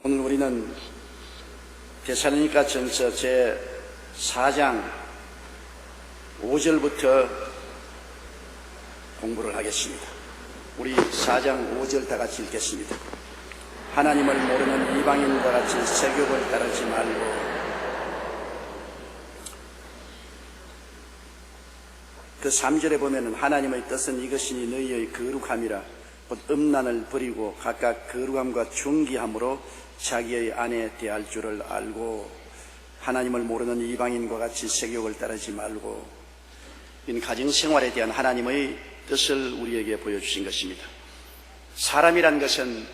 오늘 우리는 데살로니가 전서 제4장 5절부터 공부를 하겠습니다. 우리 4장 5절 다 같이 읽겠습니다. 하나님을 모르는 이방인과 같이 세욕을 따르지 말고 그 3절에 보면은 하나님의 뜻은 이것이니 너희의 거룩함이라 곧 음란을 버리고 각각 거룩함과 존귀함으로 자기의 아내 대할 줄을 알고 하나님을 모르는 이방인과 같이 세욕을 따르지 말고 이 가정생활에 대한 하나님의 뜻을 우리에게 보여주신 것입니다. 사람이란 것은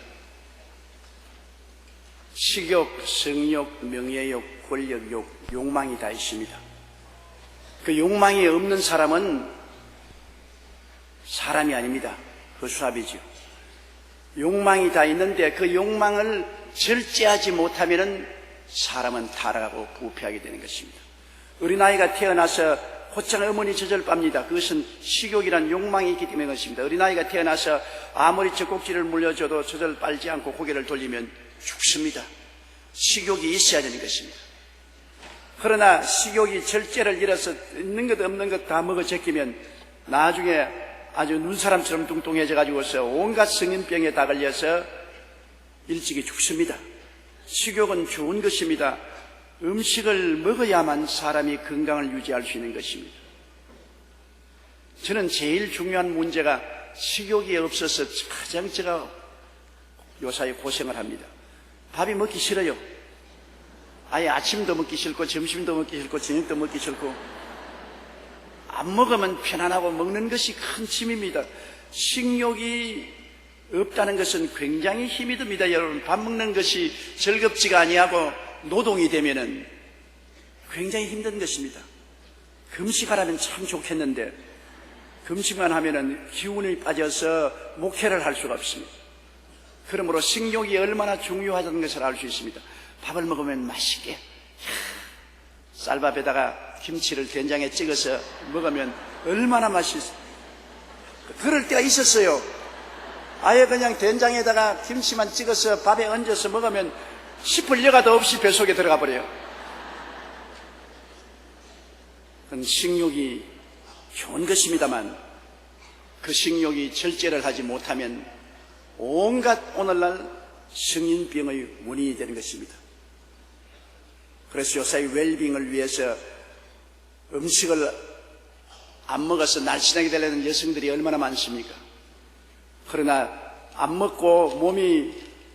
식욕, 성욕, 명예욕, 권력욕, 욕망이 다 있습니다. 그 욕망이 없는 사람은 사람이 아닙니다. 허수아비죠. 욕망이 다 있는데 그 욕망을 절제하지 못하면 사람은 타락하고 부패하게 되는 것입니다. 어린아이가 태어나서 곧장 어머니 젖을 빱니다. 그것은 식욕이란 욕망이 있기 때문에 그렇습니다. 어린아이가 태어나서 아무리 젖꼭지를 물려줘도 젖을 빨지 않고 고개를 돌리면 죽습니다. 식욕이 있어야 되는 것입니다. 그러나 식욕이 절제를 잃어서 있는 것 없는 것 다 먹어 제끼면 나중에 아주 눈사람처럼 뚱뚱해져 가지고서 온갖 성인병에 다 걸려서 일찍이 죽습니다. 식욕은 좋은 것입니다. 음식을 먹어야만 사람이 건강을 유지할 수 있는 것입니다. 저는 제일 중요한 문제가 식욕이 없어서 가장 제가 요사이 고생을 합니다. 밥이 먹기 싫어요. 아예 아침도 먹기 싫고 점심도 먹기 싫고 저녁도 먹기 싫고 안 먹으면 편안하고 먹는 것이 큰 짐입니다. 식욕이 없다는 것은 굉장히 힘이 듭니다. 여러분, 밥 먹는 것이 즐겁지가 아니하고 노동이 되면은 굉장히 힘든 것입니다. 금식하라면 참 좋겠는데 금식만 하면은 기운이 빠져서 목회를 할 수가 없습니다. 그러므로 식욕이 얼마나 중요하다는 것을 알 수 있습니다. 밥을 먹으면 맛있게 쌀밥에다가 김치를 된장에 찍어서 먹으면 얼마나 맛있어요. 그럴 때가 있었어요. 아예 그냥 된장에다가 김치만 찍어서 밥에 얹어서 먹으면 싶을 여가도 없이 뱃속에 들어가 버려요. 그건 식욕이 좋은 것입니다만 그 식욕이 절제를 하지 못하면 온갖 오늘날 성인병의 원인이 되는 것입니다. 그래서 요사이 웰빙을 위해서 음식을 안 먹어서 날씬하게 되려는 여성들이 얼마나 많습니까? 그러나 안 먹고 몸이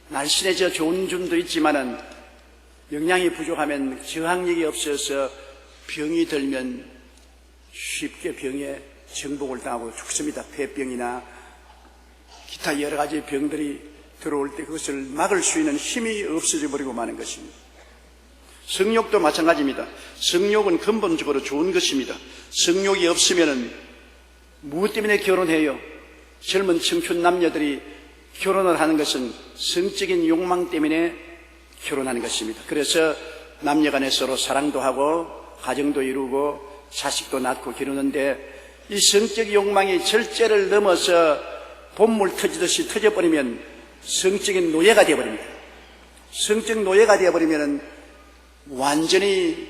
날씬해져 좋은 점도 있지만은 영양이 부족하면 저항력이 없어서 병이 들면 쉽게 병에 정복을 당하고 죽습니다. 폐병이나 기타 여러 가지 병들이 들어올 때 그것을 막을 수 있는 힘이 없어져 버리고 마는 것입니다. 성욕도 마찬가지입니다. 성욕은 근본적으로 좋은 것입니다. 성욕이 없으면 무엇 때문에 결혼해요? 젊은 청춘 남녀들이 결혼을 하는 것은 성적인 욕망 때문에 결혼하는 것입니다. 그래서 남녀간에 서로 사랑도 하고 가정도 이루고 자식도 낳고 기르는데 이 성적 욕망이 절제를 넘어서 봇물 터지듯이 터져버리면 성적인 노예가 되어버립니다. 성적 노예가 되어버리면 완전히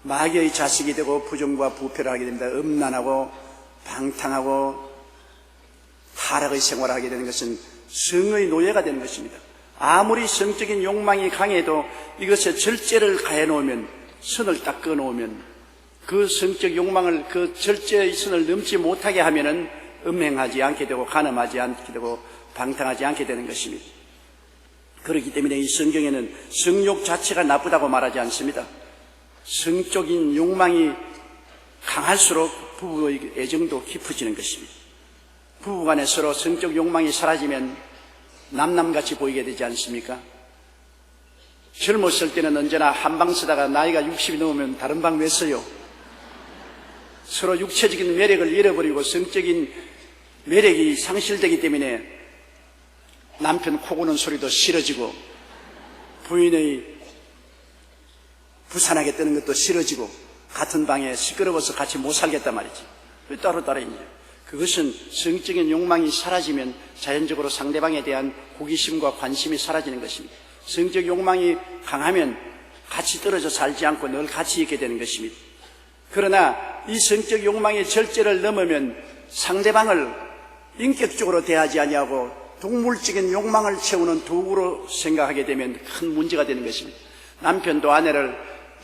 마귀의 자식이 되고 부정과 부패를 하게 됩니다. 음란하고 방탕하고 타락의 생활을 하게 되는 것은 성의 노예가 되는 것입니다. 아무리 성적인 욕망이 강해도 이것에 절제를 가해놓으면, 선을 딱 그어놓으면 그 성적 욕망을 그 절제의 선을 넘지 못하게 하면은 음행하지 않게 되고 간음하지 않게 되고 방탕하지 않게 되는 것입니다. 그렇기 때문에 이 성경에는 성욕 자체가 나쁘다고 말하지 않습니다. 성적인 욕망이 강할수록 부부의 애정도 깊어지는 것입니다. 부부간에 서로 성적 욕망이 사라지면 남남같이 보이게 되지 않습니까? 젊었을 때는 언제나 한 방 쓰다가 나이가 60이 넘으면 다른 방 왜 써요? 서로 육체적인 매력을 잃어버리고 성적인 매력이 상실되기 때문에 남편 코 고는 소리도 싫어지고 부인의 부산하게 뜨는 것도 싫어지고 같은 방에 시끄러워서 같이 못 살겠단 말이지. 따로따로 있냐. 그것은 성적인 욕망이 사라지면 자연적으로 상대방에 대한 호기심과 관심이 사라지는 것입니다. 성적 욕망이 강하면 같이 떨어져 살지 않고 늘 같이 있게 되는 것입니다. 그러나 이 성적 욕망의 절제를 넘으면 상대방을 인격적으로 대하지 아니하고 동물적인 욕망을 채우는 도구로 생각하게 되면 큰 문제가 되는 것입니다. 남편도 아내를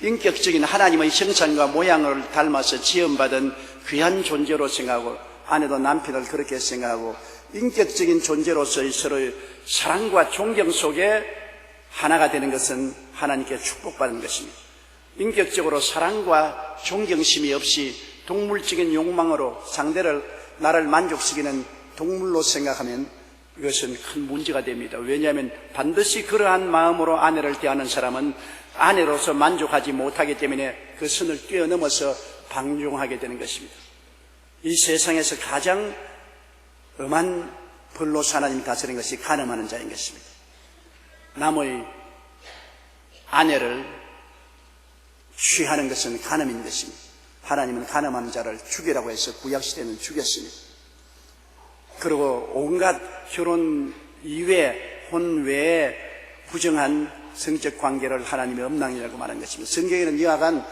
인격적인 하나님의 형상과 모양을 닮아서 지음받은 귀한 존재로 생각하고, 아내도 남편을 그렇게 생각하고, 인격적인 존재로서의 서로의 사랑과 존경 속에 하나가 되는 것은 하나님께 축복받는 것입니다. 인격적으로 사랑과 존경심이 없이 동물적인 욕망으로 상대를, 나를 만족시키는 동물로 생각하면 이것은 큰 문제가 됩니다. 왜냐하면 반드시 그러한 마음으로 아내를 대하는 사람은 아내로서 만족하지 못하기 때문에 그 선을 뛰어넘어서 방종하게 되는 것입니다. 이 세상에서 가장 엄한 벌로서 하나님이 다스린 것이 간음하는 자인 것입니다. 남의 아내를 취하는 것은 간음인 것입니다. 하나님은 간음하는 자를 죽이라고 해서 구약시대는 죽였습니다. 그리고 온갖 결혼 이외, 혼 외에 부정한 성적 관계를 하나님이 음란이라고 말한 것입니다. 성경에는 이와간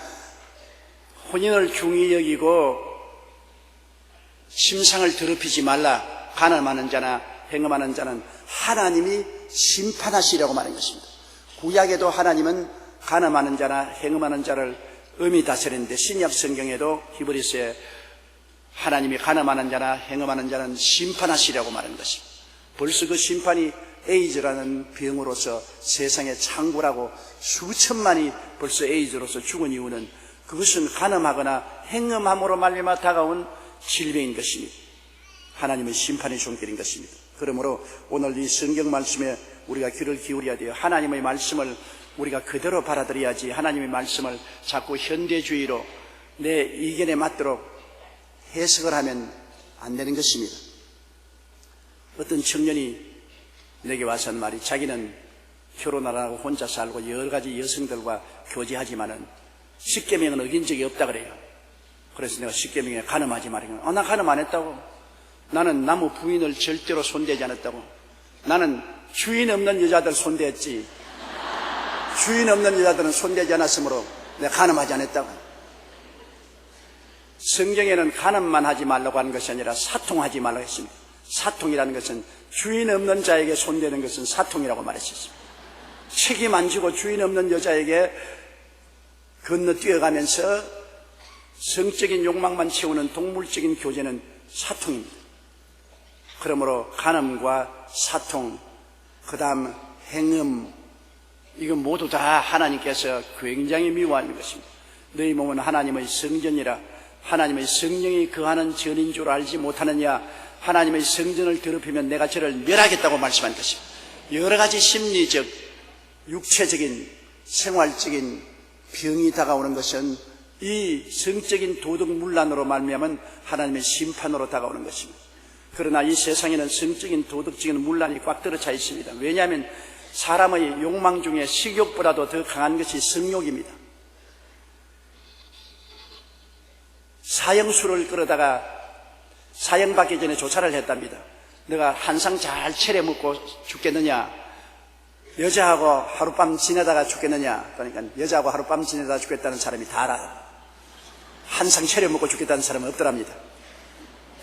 혼인을 중히 여기고 심상을 더럽히지 말라, 간음하는 자나 행음하는 자는 하나님이 심판하시라고 말한 것입니다. 구약에도 하나님은 간음하는 자나 행음하는 자를 엄히 다스리는데, 신약 성경에도 히브리서에 하나님이 간음하는 자나 행음하는 자는 심판하시라고 말한 것입니다. 벌써 그 심판이 에이즈라는 병으로서 세상에 창궐하고 수천만이 벌써 에이즈로서 죽은 이유는 그것은 간음하거나 행음함으로 말미암아 다가온 질병인 것입니다. 하나님의 심판의 손길인 것입니다. 그러므로 오늘 이 성경 말씀에 우리가 귀를 기울여야 돼요. 하나님의 말씀을 우리가 그대로 받아들여야지, 하나님의 말씀을 자꾸 현대주의로 내 이견에 맞도록 해석을 하면 안 되는 것입니다. 어떤 청년이 내게 와서 한 말이, 자기는 결혼 안 하고 혼자 살고 여러 가지 여성들과 교제하지만은 십계명은 어긴 적이 없다 그래요. 그래서 내가 십계명에 간음하지 말라고. 나 간음 안 했다고. 나는 남의 부인을 절대로 손대지 않았다고. 나는 주인 없는 여자들 손대했지, 주인 없는 여자들은 손대지 않았으므로 내가 간음하지 않았다고. 성경에는 간음만 하지 말라고 하는 것이 아니라 사통하지 말라고 했습니다. 사통이라는 것은 주인 없는 자에게 손대는 것은 사통이라고 말했습니다. 책임 안 지고 주인 없는 여자에게 건너뛰어가면서 성적인 욕망만 채우는 동물적인 교제는 사통입니다. 그러므로 간음과 사통, 그 다음 행음, 이건 모두 다 하나님께서 굉장히 미워하는 것입니다. 너희 몸은 하나님의 성전이라, 하나님의 성령이 거하는 전인 줄 알지 못하느냐, 하나님의 성전을 더럽히면 내가 저를 멸하겠다고 말씀한 것입니다. 여러 가지 심리적, 육체적인, 생활적인 병이 다가오는 것은 이 성적인 도덕문란으로 말미암은 하나님의 심판으로 다가오는 것입니다. 그러나 이 세상에는 성적인 도덕적인 문란이 꽉 들어차 있습니다. 왜냐하면 사람의 욕망 중에 식욕보다도 더 강한 것이 성욕입니다. 사형수를 끌어다가 사형받기 전에 조사를 했답니다. 너가 한상 잘 차려 먹고 죽겠느냐, 여자하고 하룻밤 지내다가 죽겠느냐. 그러니까 여자하고 하룻밤 지내다가 죽겠다는 사람이 다 알아요. 한상 차려 먹고 죽겠다는 사람은 없더랍니다.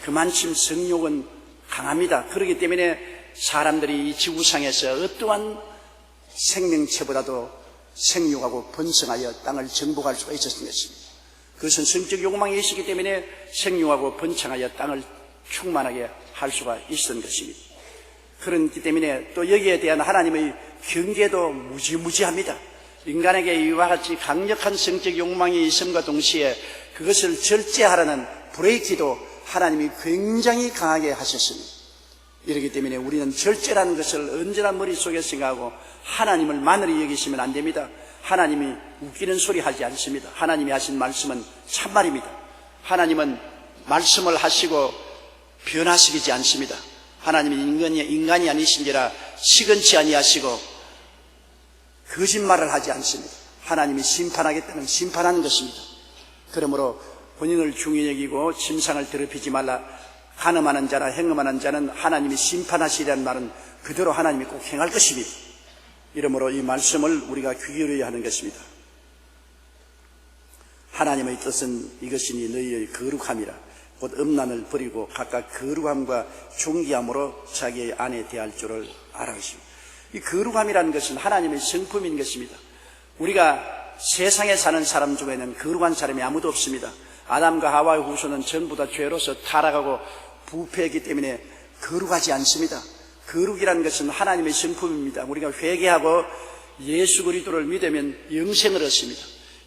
그만큼 성욕은 강합니다. 그렇기 때문에 사람들이 이 지구상에서 어떠한 생명체보다도 생육하고 번성하여 땅을 정복할 수가 있었던 것입니다. 그것은 성적 욕망이 있었기 때문에 생육하고 번창하여 땅을 충만하게 할 수가 있었던 것입니다. 그렇기 때문에 또 여기에 대한 하나님의 경계도 무지무지합니다. 인간에게 이와 같이 강력한 성적 욕망이 있음과 동시에 그것을 절제하라는 브레이크도 하나님이 굉장히 강하게 하셨습니다. 이렇기 때문에 우리는 절제라는 것을 언제나 머릿속에 생각하고 하나님을 만으로 여기시면 안 됩니다. 하나님이 웃기는 소리 하지 않습니다. 하나님이 하신 말씀은 참말입니다. 하나님은 말씀을 하시고 변화시키지 않습니다. 하나님은 인간이 아니신지라 시건치 아니하시고 거짓말을 하지 않습니다. 하나님이 심판하겠다는 심판하는 것입니다. 그러므로 본인을 중히 여기고 침상을 더럽히지 말라. 간음하는 자나 행음하는 자는 하나님이 심판하시리라는 말은 그대로 하나님이 꼭 행할 것입니다. 이러므로 이 말씀을 우리가 귀 기울여야 하는 것입니다. 하나님의 뜻은 이것이니 너희의 거룩함이라. 곧 음란을 버리고 각각 거룩함과 존귀함으로 자기의 아내 대할 줄을 알아주시오. 이 거룩함이라는 것은 하나님의 성품인 것입니다. 우리가 세상에 사는 사람 중에는 거룩한 사람이 아무도 없습니다. 아담과 하와의 후손은 전부 다 죄로서 타락하고 부패했기 때문에 거룩하지 않습니다. 거룩이라는 것은 하나님의 성품입니다. 우리가 회개하고 예수 그리스도를 믿으면 영생을 얻습니다.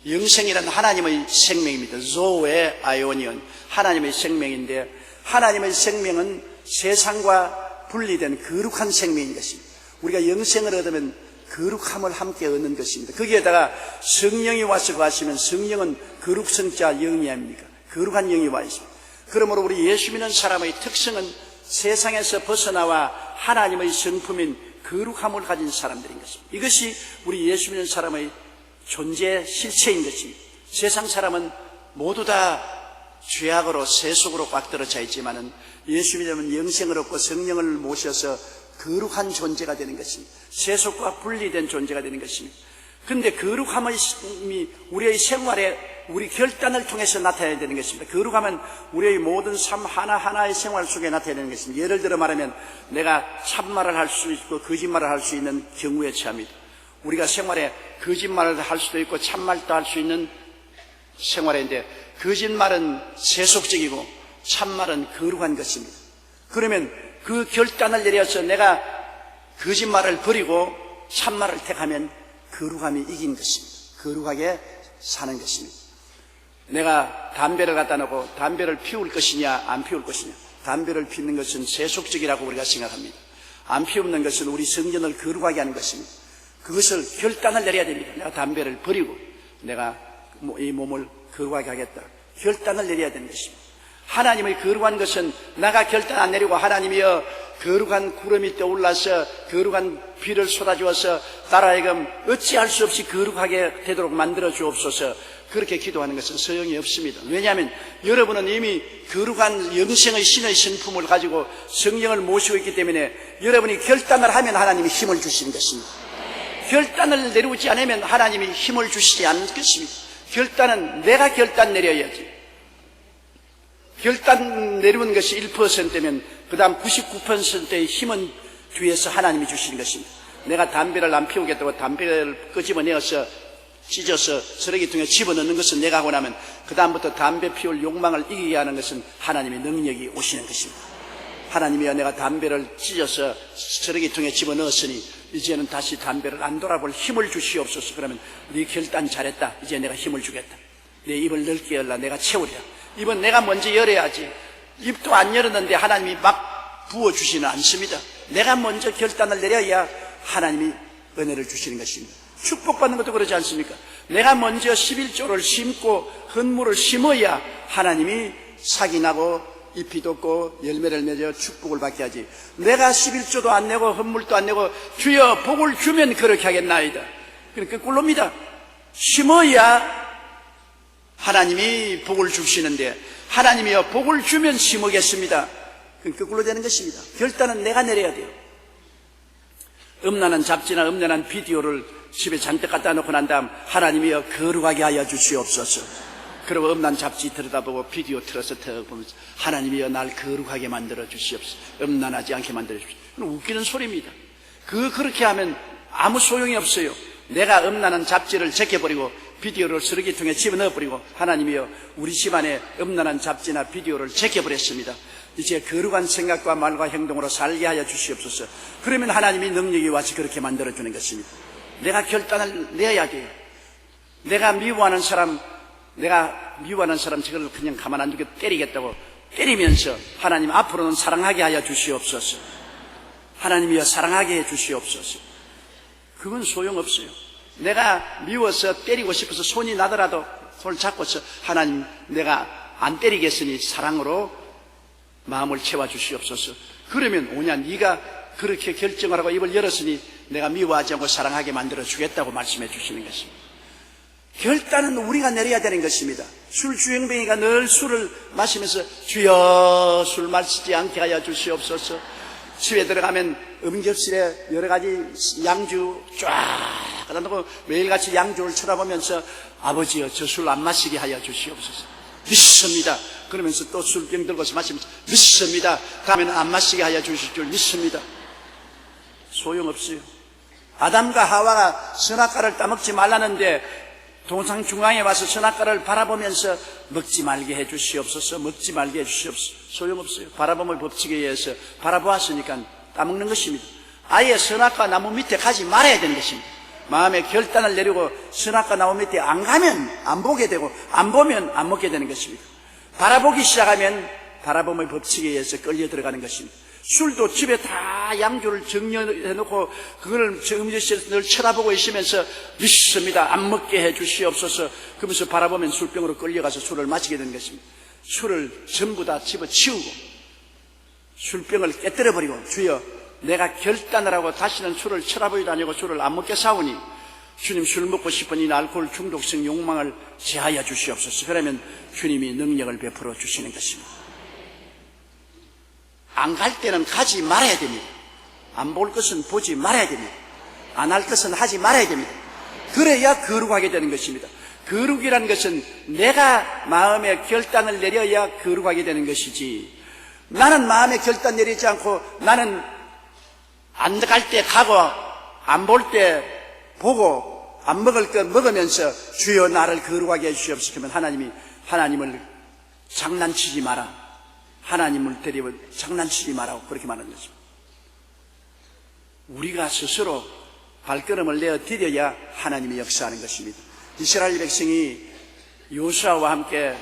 영생이란 하나님의 생명입니다. 조에 아이오니온, 하나님의 생명인데, 하나님의 생명은 세상과 분리된 거룩한 생명인 것입니다. 우리가 영생을 얻으면 거룩함을 함께 얻는 것입니다. 거기에다가 성령이 와서 거하시면, 성령은 거룩성자 영이 아닙니까? 거룩한 영이 와 있습니다. 그러므로 우리 예수 믿는 사람의 특성은 세상에서 벗어나와 하나님의 성품인 거룩함을 가진 사람들인 것입니다. 이것이 우리 예수 믿는 사람의 존재 실체인 것입니다. 세상 사람은 모두 다 죄악으로 세속으로 꽉 들어차 있지만은 예수 믿으면 영생을 얻고 성령을 모셔서 거룩한 존재가 되는 것입니다. 세속과 분리된 존재가 되는 것입니다. 그런데 거룩함이 우리의 생활에 우리 결단을 통해서 나타나야 되는 것입니다. 거룩함은 우리의 모든 삶 하나하나의 생활 속에 나타나야 되는 것입니다. 예를 들어 말하면 내가 참말을 할 수 있고 거짓말을 할 수 있는 경우에 처합니다. 우리가 생활에 거짓말을 할 수도 있고 참말도 할 수 있는 생활인데, 거짓말은 세속적이고 참말은 거룩한 것입니다. 그러면 그 결단을 내려서 내가 거짓말을 버리고 참말을 택하면 거룩함이 이긴 것입니다. 거룩하게 사는 것입니다. 내가 담배를 갖다 놓고 담배를 피울 것이냐 안 피울 것이냐, 담배를 피우는 것은 세속적이라고 우리가 생각합니다. 안 피우는 것은 우리 성전을 거룩하게 하는 것입니다. 그것을 결단을 내려야 됩니다. 내가 담배를 버리고 내가 이 몸을 거룩하게 하겠다, 결단을 내려야 되는 것입니다. 하나님의 거룩한 것은 내가 결단 안 내리고 하나님이여 거룩한 구름이 떠올라서 거룩한 비를 쏟아주어서 따라하여금 어찌할 수 없이 거룩하게 되도록 만들어 주옵소서, 그렇게 기도하는 것은 소용이 없습니다. 왜냐하면 여러분은 이미 거룩한 영생의 신의 성품을 가지고 성령을 모시고 있기 때문에 여러분이 결단을 하면 하나님이 힘을 주시는 것입니다. 결단을 내리지 않으면 하나님이 힘을 주시지 않겠습니다. 결단은 내가 결단 내려야지. 결단 내리는 것이 1%면 그 다음 99%의 힘은 뒤에서 하나님이 주시는 것입니다. 내가 담배를 안 피우겠다고 담배를 끄집어내어서 찢어서 쓰레기통에 집어넣는 것은 내가 하고 나면 그 다음부터 담배 피울 욕망을 이기게 하는 것은 하나님의 능력이 오시는 것입니다. 하나님이여 내가 담배를 찢어서 쓰레기통에 집어넣었으니 이제는 다시 담배를 안 돌아볼 힘을 주시옵소서. 그러면 네 결단 잘했다, 이제 내가 힘을 주겠다. 내 입을 넓게 열라, 내가 채우리라. 입은 내가 먼저 열어야지. 입도 안 열었는데 하나님이 막 부어주지는 않습니다. 내가 먼저 결단을 내려야 하나님이 은혜를 주시는 것입니다. 축복받는 것도 그러지 않습니까? 내가 먼저 11조를 심고 헌물을 심어야 하나님이 삭이 나고 잎이 돋고 열매를 맺어 축복을 받게 하지. 내가 11조도 안 내고 헌물도 안 내고 주여 복을 주면 그렇게 하겠나이다, 그러니까 꿀로입니다. 심어야 하나님이 복을 주시는데 하나님이여 복을 주면 심으겠습니다, 그러니까 꿀로 되는 것입니다. 결단은 내가 내려야 돼요. 음란한 잡지나 음란한 비디오를 집에 잔뜩 갖다 놓고 난 다음 하나님이여 거룩하게 하여 주시옵소서. 그리고 음란 잡지 들여다보고 비디오 틀어서 보면서 하나님이여 날 거룩하게 만들어 주시옵소서, 음란하지 않게 만들어 주시옵소서. 웃기는 소리입니다. 그렇게 하면 아무 소용이 없어요. 내가 음란한 잡지를 제껴버리고 비디오를 쓰레기통에 집어넣어버리고 하나님이여 우리 집안에 음란한 잡지나 비디오를 제껴버렸습니다. 이제 거룩한 생각과 말과 행동으로 살게 하여 주시옵소서. 그러면 하나님이 능력이 와서 그렇게 만들어주는 것입니다. 내가 결단을 내야 돼요. 내가 미워하는 사람 저걸 그냥 가만 안 두고 때리겠다고 때리면서 하나님 앞으로는 사랑하게 하여 주시옵소서. 하나님이여 사랑하게 해 주시옵소서. 그건 소용없어요. 내가 미워서 때리고 싶어서 손이 나더라도 손을 잡고서 하나님 내가 안 때리겠으니 사랑으로 마음을 채워 주시옵소서. 그러면 오냐 네가 그렇게 결정을 하고 입을 열었으니 내가 미워하지 않고 사랑하게 만들어 주겠다고 말씀해 주시는 것입니다. 결단은 우리가 내려야 되는 것입니다. 술주행뱅이가 늘 술을 마시면서 주여 술 마시지 않게 하여 주시옵소서, 집에 들어가면 음식실에 여러 가지 양주 쫙 갖다 놓고 매일같이 양주를 쳐다보면서 아버지여 저 술 안 마시게 하여 주시옵소서. 믿습니다. 그러면서 또 술병 들고서 마시면서 믿습니다. 다음에는 안 마시게 하여 주실 줄 믿습니다. 소용없어요. 아담과 하와가 선악과를 따먹지 말라는데 동상 중앙에 와서 선악과를 바라보면서 먹지 말게 해 주시옵소서, 먹지 말게 해 주시옵소서. 소용없어요. 바라봄의 법칙에 의해서 바라보았으니까 따먹는 것입니다. 아예 선악과 나무 밑에 가지 말아야 되는 것입니다. 마음의 결단을 내리고 선악과 나무 밑에 안 가면 안 보게 되고 안 보면 안 먹게 되는 것입니다. 바라보기 시작하면 바라봄의 법칙에 의해서 끌려 들어가는 것입니다. 술도 집에 다 양주를 정려해놓고 그걸 음식실에서 늘 쳐다보고 있으면서 믿습니다. 안 먹게 해 주시옵소서. 그러면서 바라보면 술병으로 끌려가서 술을 마시게 되는 것입니다. 술을 전부 다 집어치우고 술병을 깨뜨려버리고 주여 내가 결단을 하고 다시는 술을 쳐다보지도 아니고 술을 안 먹게 사오니 주님 술 먹고 싶은 이 알코올 중독성 욕망을 제하여 주시옵소서. 그러면 주님이 능력을 베풀어 주시는 것입니다. 안 갈 때는 가지 말아야 됩니다. 안 볼 것은 보지 말아야 됩니다. 안 할 것은 하지 말아야 됩니다. 그래야 거룩하게 되는 것입니다. 거룩이라는 것은 내가 마음의 결단을 내려야 거룩하게 되는 것이지, 나는 마음의 결단 내리지 않고 나는 안 갈 때 가고 안 볼 때 보고 안 먹을 것 먹으면서 주여 나를 거룩하게 해주시옵소서. 그러면 하나님을 장난치지 마라, 하나님을 데리고 장난치지 마라고 그렇게 말하는 것입니다. 우리가 스스로 발걸음을 내어 디뎌야 하나님이 역사하는 것입니다. 이스라엘 백성이 여호수아와 함께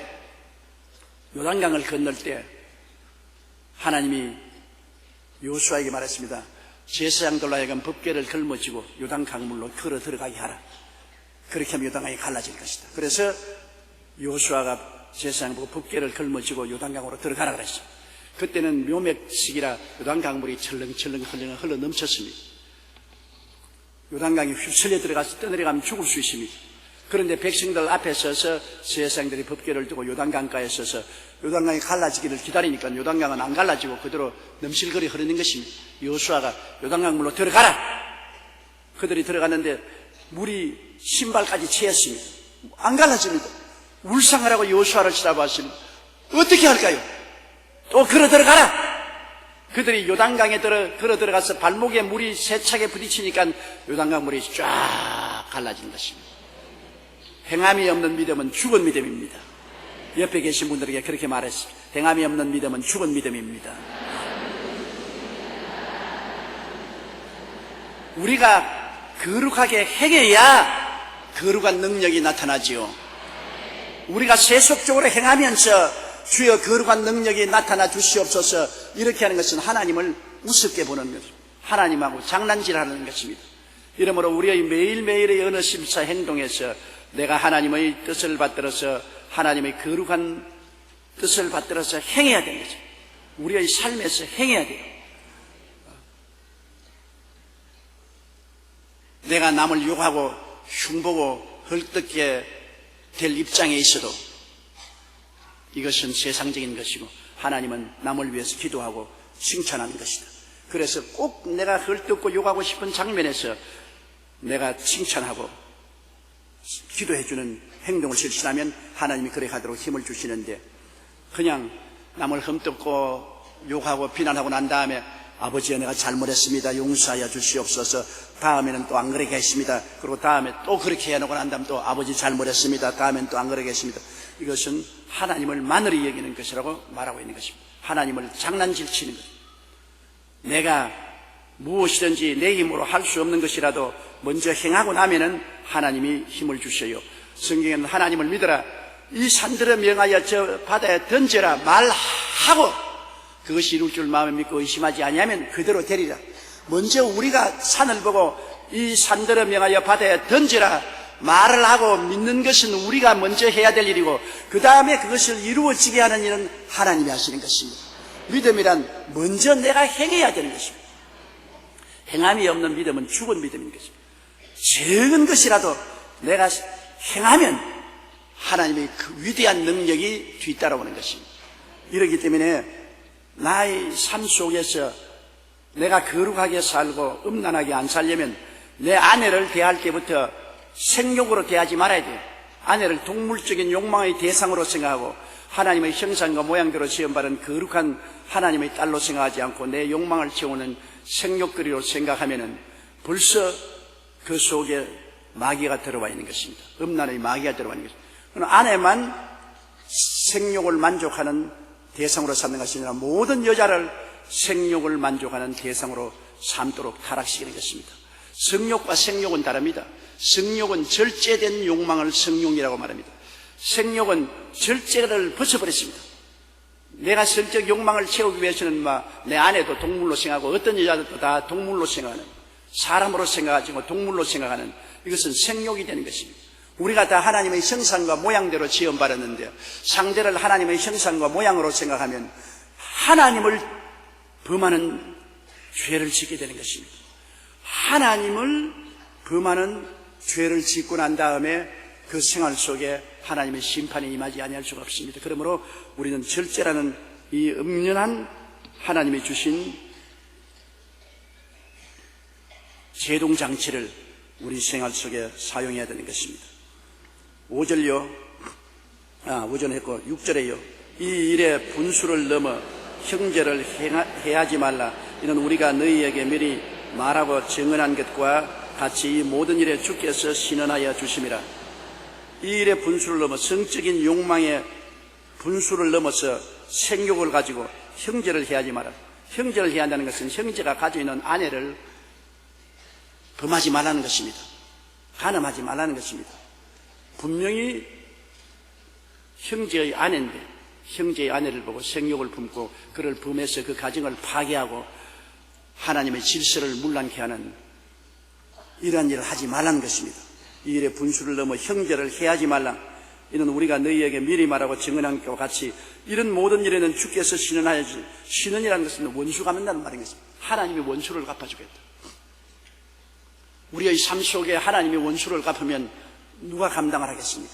요단강을 건널 때 하나님이 여호수아에게 말했습니다. 제사장들로 하여금 법궤를 걸머쥐고 요단 강물로 걸어 들어가게 하라. 그렇게 하면 요단강이 갈라질 것이다. 그래서 여호수아가 제사장 보고 법궤를 걸머쥐고 요단강으로 들어가라 그랬어요. 그때는 묘맥식이라 요단강물이 철렁철렁 흘러 넘쳤습니다. 요단강이 휩쓸려 들어가서 떠내려가면 죽을 수 있습니다. 그런데 백성들 앞에 서서 제사장들이 법궤를 두고 요단강가에 서서 요단강이 갈라지기를 기다리니까 요단강은 안 갈라지고 그대로 넘실거리 흐르는 것입니다. 여호수아가 요단강 물로 들어가라. 그들이 들어갔는데 물이 신발까지 채였습니다. 안 갈라집니다. 울상을 하고 여호수아를 쳐다봤습니다. 어떻게 할까요? 또 걸어 들어가라. 그들이 요단강에 걸어 들어가서 발목에 물이 세차게 부딪히니까 요단강 물이 쫙 갈라진 것입니다. 행함이 없는 믿음은 죽은 믿음입니다. 옆에 계신 분들에게 그렇게 말했습니다. 행함이 없는 믿음은 죽은 믿음입니다. 우리가 거룩하게 행해야 거룩한 능력이 나타나지요. 우리가 세속적으로 행하면서 주여 거룩한 능력이 나타나 주시옵소서 이렇게 하는 것은 하나님을 우습게 보는 것입니다. 하나님하고 장난질하는 것입니다. 이러므로 우리의 매일매일의 어느 심사 행동에서 내가 하나님의 뜻을 받들어서 하나님의 거룩한 뜻을 받들어서 행해야 되는 거죠. 우리의 삶에서 행해야 돼요. 내가 남을 욕하고 흉보고 헐뜯게 될 입장에 있어도 이것은 세상적인 것이고 하나님은 남을 위해서 기도하고 칭찬하는 것이다. 그래서 꼭 내가 헐뜯고 욕하고 싶은 장면에서 내가 칭찬하고 기도해주는 행동을 실천하면 하나님이 그렇게 하도록 힘을 주시는데, 그냥 남을 흠뜯고 욕하고 비난하고 난 다음에 아버지여 내가 잘못했습니다, 용서하여 주시옵소서, 다음에는 또 안 그러게 했습니다, 그리고 다음에 또 그렇게 해놓고 난 다음 또 아버지 잘못했습니다, 다음엔 또 안 그러게 했습니다. 이것은 하나님을 만으로 여기는 것이라고 말하고 있는 것입니다. 하나님을 장난질 치는 것. 내가 무엇이든지 내 힘으로 할 수 없는 것이라도 먼저 행하고 나면은 하나님이 힘을 주셔요. 성경에는 하나님을 믿어라, 이 산들을 명하여 저 바다에 던져라 말하고 그것이 이룰 줄 마음에 믿고 의심하지 아니하면 그대로 되리라. 먼저 우리가 산을 보고 이 산들을 명하여 바다에 던져라 말을 하고 믿는 것은 우리가 먼저 해야 될 일이고, 그 다음에 그것을 이루어지게 하는 일은 하나님이 하시는 것입니다. 믿음이란 먼저 내가 행해야 되는 것입니다. 행함이 없는 믿음은 죽은 믿음인 것입니다. 적은 것이라도 내가 행하면 하나님의 그 위대한 능력이 뒤따라오는 것입니다. 이렇기 때문에 나의 삶 속에서 내가 거룩하게 살고 음란하게 안 살려면 내 아내를 대할 때부터 생육으로 대하지 말아야 돼요. 아내를 동물적인 욕망의 대상으로 생각하고 하나님의 형상과 모양대로 지음받은 거룩한 하나님의 딸로 생각하지 않고 내 욕망을 채우는 생육거리로 생각하면은 벌써 그 속에 마귀가 들어와 있는 것입니다. 음란의 마귀가 들어와 있는 것입니다. 그러나 아내만 생육을 만족하는 대상으로 삼는 것이 아니라 모든 여자를 생육을 만족하는 대상으로 삼도록 타락시키는 것입니다. 성욕과 생욕은 다릅니다. 성욕은 절제된 욕망을 성욕이라고 말합니다. 생욕은 절제를 벗어버렸습니다. 내가 성적 욕망을 채우기 위해서는 내 아내도 동물로 생각하고 어떤 여자들도 다 동물로 생각하는, 사람으로 생각하지 않고 동물로 생각하는, 이것은 생욕이 되는 것입니다. 우리가 다 하나님의 형상과 모양대로 지음받았는데 상대를 하나님의 형상과 모양으로 생각하면 하나님을 범하는 죄를 짓게 되는 것입니다. 하나님을 범하는 죄를 짓고 난 다음에 그 생활 속에 하나님의 심판이 임하지 아니할 수가 없습니다. 그러므로 우리는 절제라는 이 엄연한 하나님이 주신 제동장치를 우리 생활 속에 사용해야 되는 것입니다. 5절요. 5절 했고 6절에요. 이 일에 분수를 넘어 형제를 해하지 말라. 이는 우리가 너희에게 미리 말하고 증언한 것과 같이 이 모든 일에 주께서 신원하여 주심이라. 이 일의 분수를 넘어 성적인 욕망의 분수를 넘어서 생욕을 가지고 형제를 해하지 마라. 형제를 해한다는 것은 형제가 가지고 있는 아내를 범하지 말라는 것입니다. 간음하지 말라는 것입니다. 분명히 형제의 아내인데 형제의 아내를 보고 생욕을 품고 그를 범해서 그 가정을 파괴하고 하나님의 질서를 문란케 하는 이러한 일을 하지 말라는 것입니다. 이 일의 분수를 넘어 형제를 해하지 말라. 이는 우리가 너희에게 미리 말하고 증언한 것과 같이 이런 모든 일에는 주께서 신원하여지. 신원이라는 것은 원수 갚는다는 말인 것입니다. 하나님이 원수를 갚아주겠다. 우리의 삶 속에 하나님이 원수를 갚으면 누가 감당을 하겠습니까?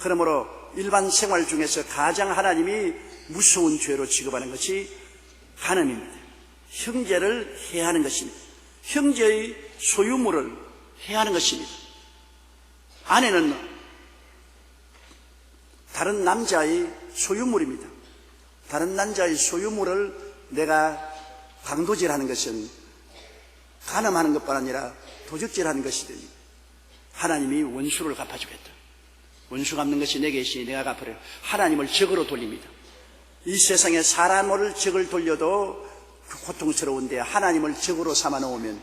그러므로 일반 생활 중에서 가장 하나님이 무서운 죄로 취급하는 것이 간음입니다. 형제를 해하는 것입니다. 형제의 소유물을 해하는 것입니다. 아내는 다른 남자의 소유물입니다. 다른 남자의 소유물을 내가 강도질하는 것은 간음하는 것뿐 아니라 도적질하는 것이 됩니다. 하나님이 원수를 갚아주겠다. 원수 갚는 것이 내게 있으니 내가 갚으려. 하나님을 적으로 돌립니다. 이 세상에 사람을 적을 돌려도 고통스러운데 하나님을 적으로 삼아 놓으면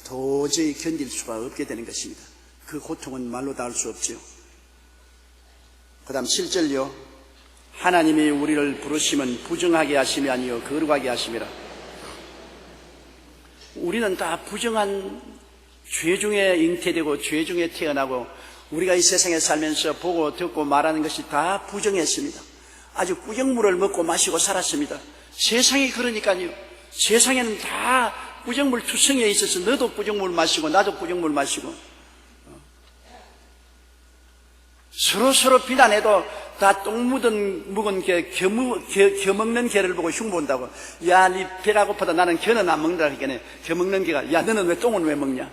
도저히 견딜 수가 없게 되는 것입니다. 그 고통은 말로 다 할 수 없지요. 그 다음 7절요. 하나님이 우리를 부르시면 부정하게 하심이 아니요 거룩하게 하심이라. 우리는 다 부정한 죄 중에 잉태되고 죄 중에 태어나고 우리가 이 세상에 살면서 보고 듣고 말하는 것이 다 부정했습니다. 아주 꾸정물을 먹고 마시고 살았습니다. 세상이 그러니까요. 세상에는 다 꾸정물 투성이에 있어서 너도 꾸정물 마시고 나도 꾸정물 마시고 서로 비난해도 다 똥 묵은 게 겨 먹는 개를 보고 흉본다고. 야, 니 배가 고파도 나는 겨는 안 먹는다 하니까 겨 먹는 개가 야, 너는 왜 똥은 왜 먹냐?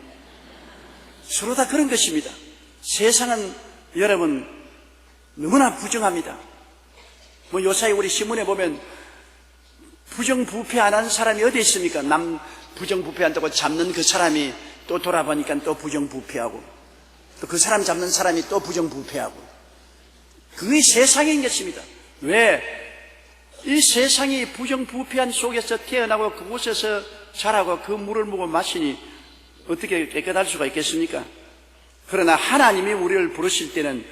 서로 다 그런 것입니다. 세상은 여러분 너무나 부정합니다. 요사이 우리 신문에 보면 부정부패 안 하는 사람이 어디 있습니까? 남 부정부패한다고 잡는 그 사람이 또 돌아보니까 또 부정부패하고 또 그 사람 잡는 사람이 또 부정부패하고 그게 세상인 것입니다. 왜? 이 세상이 부정부패한 속에서 태어나고 그곳에서 자라고 그 물을 먹고 마시니 어떻게 깨끗할 수가 있겠습니까? 그러나 하나님이 우리를 부르실 때는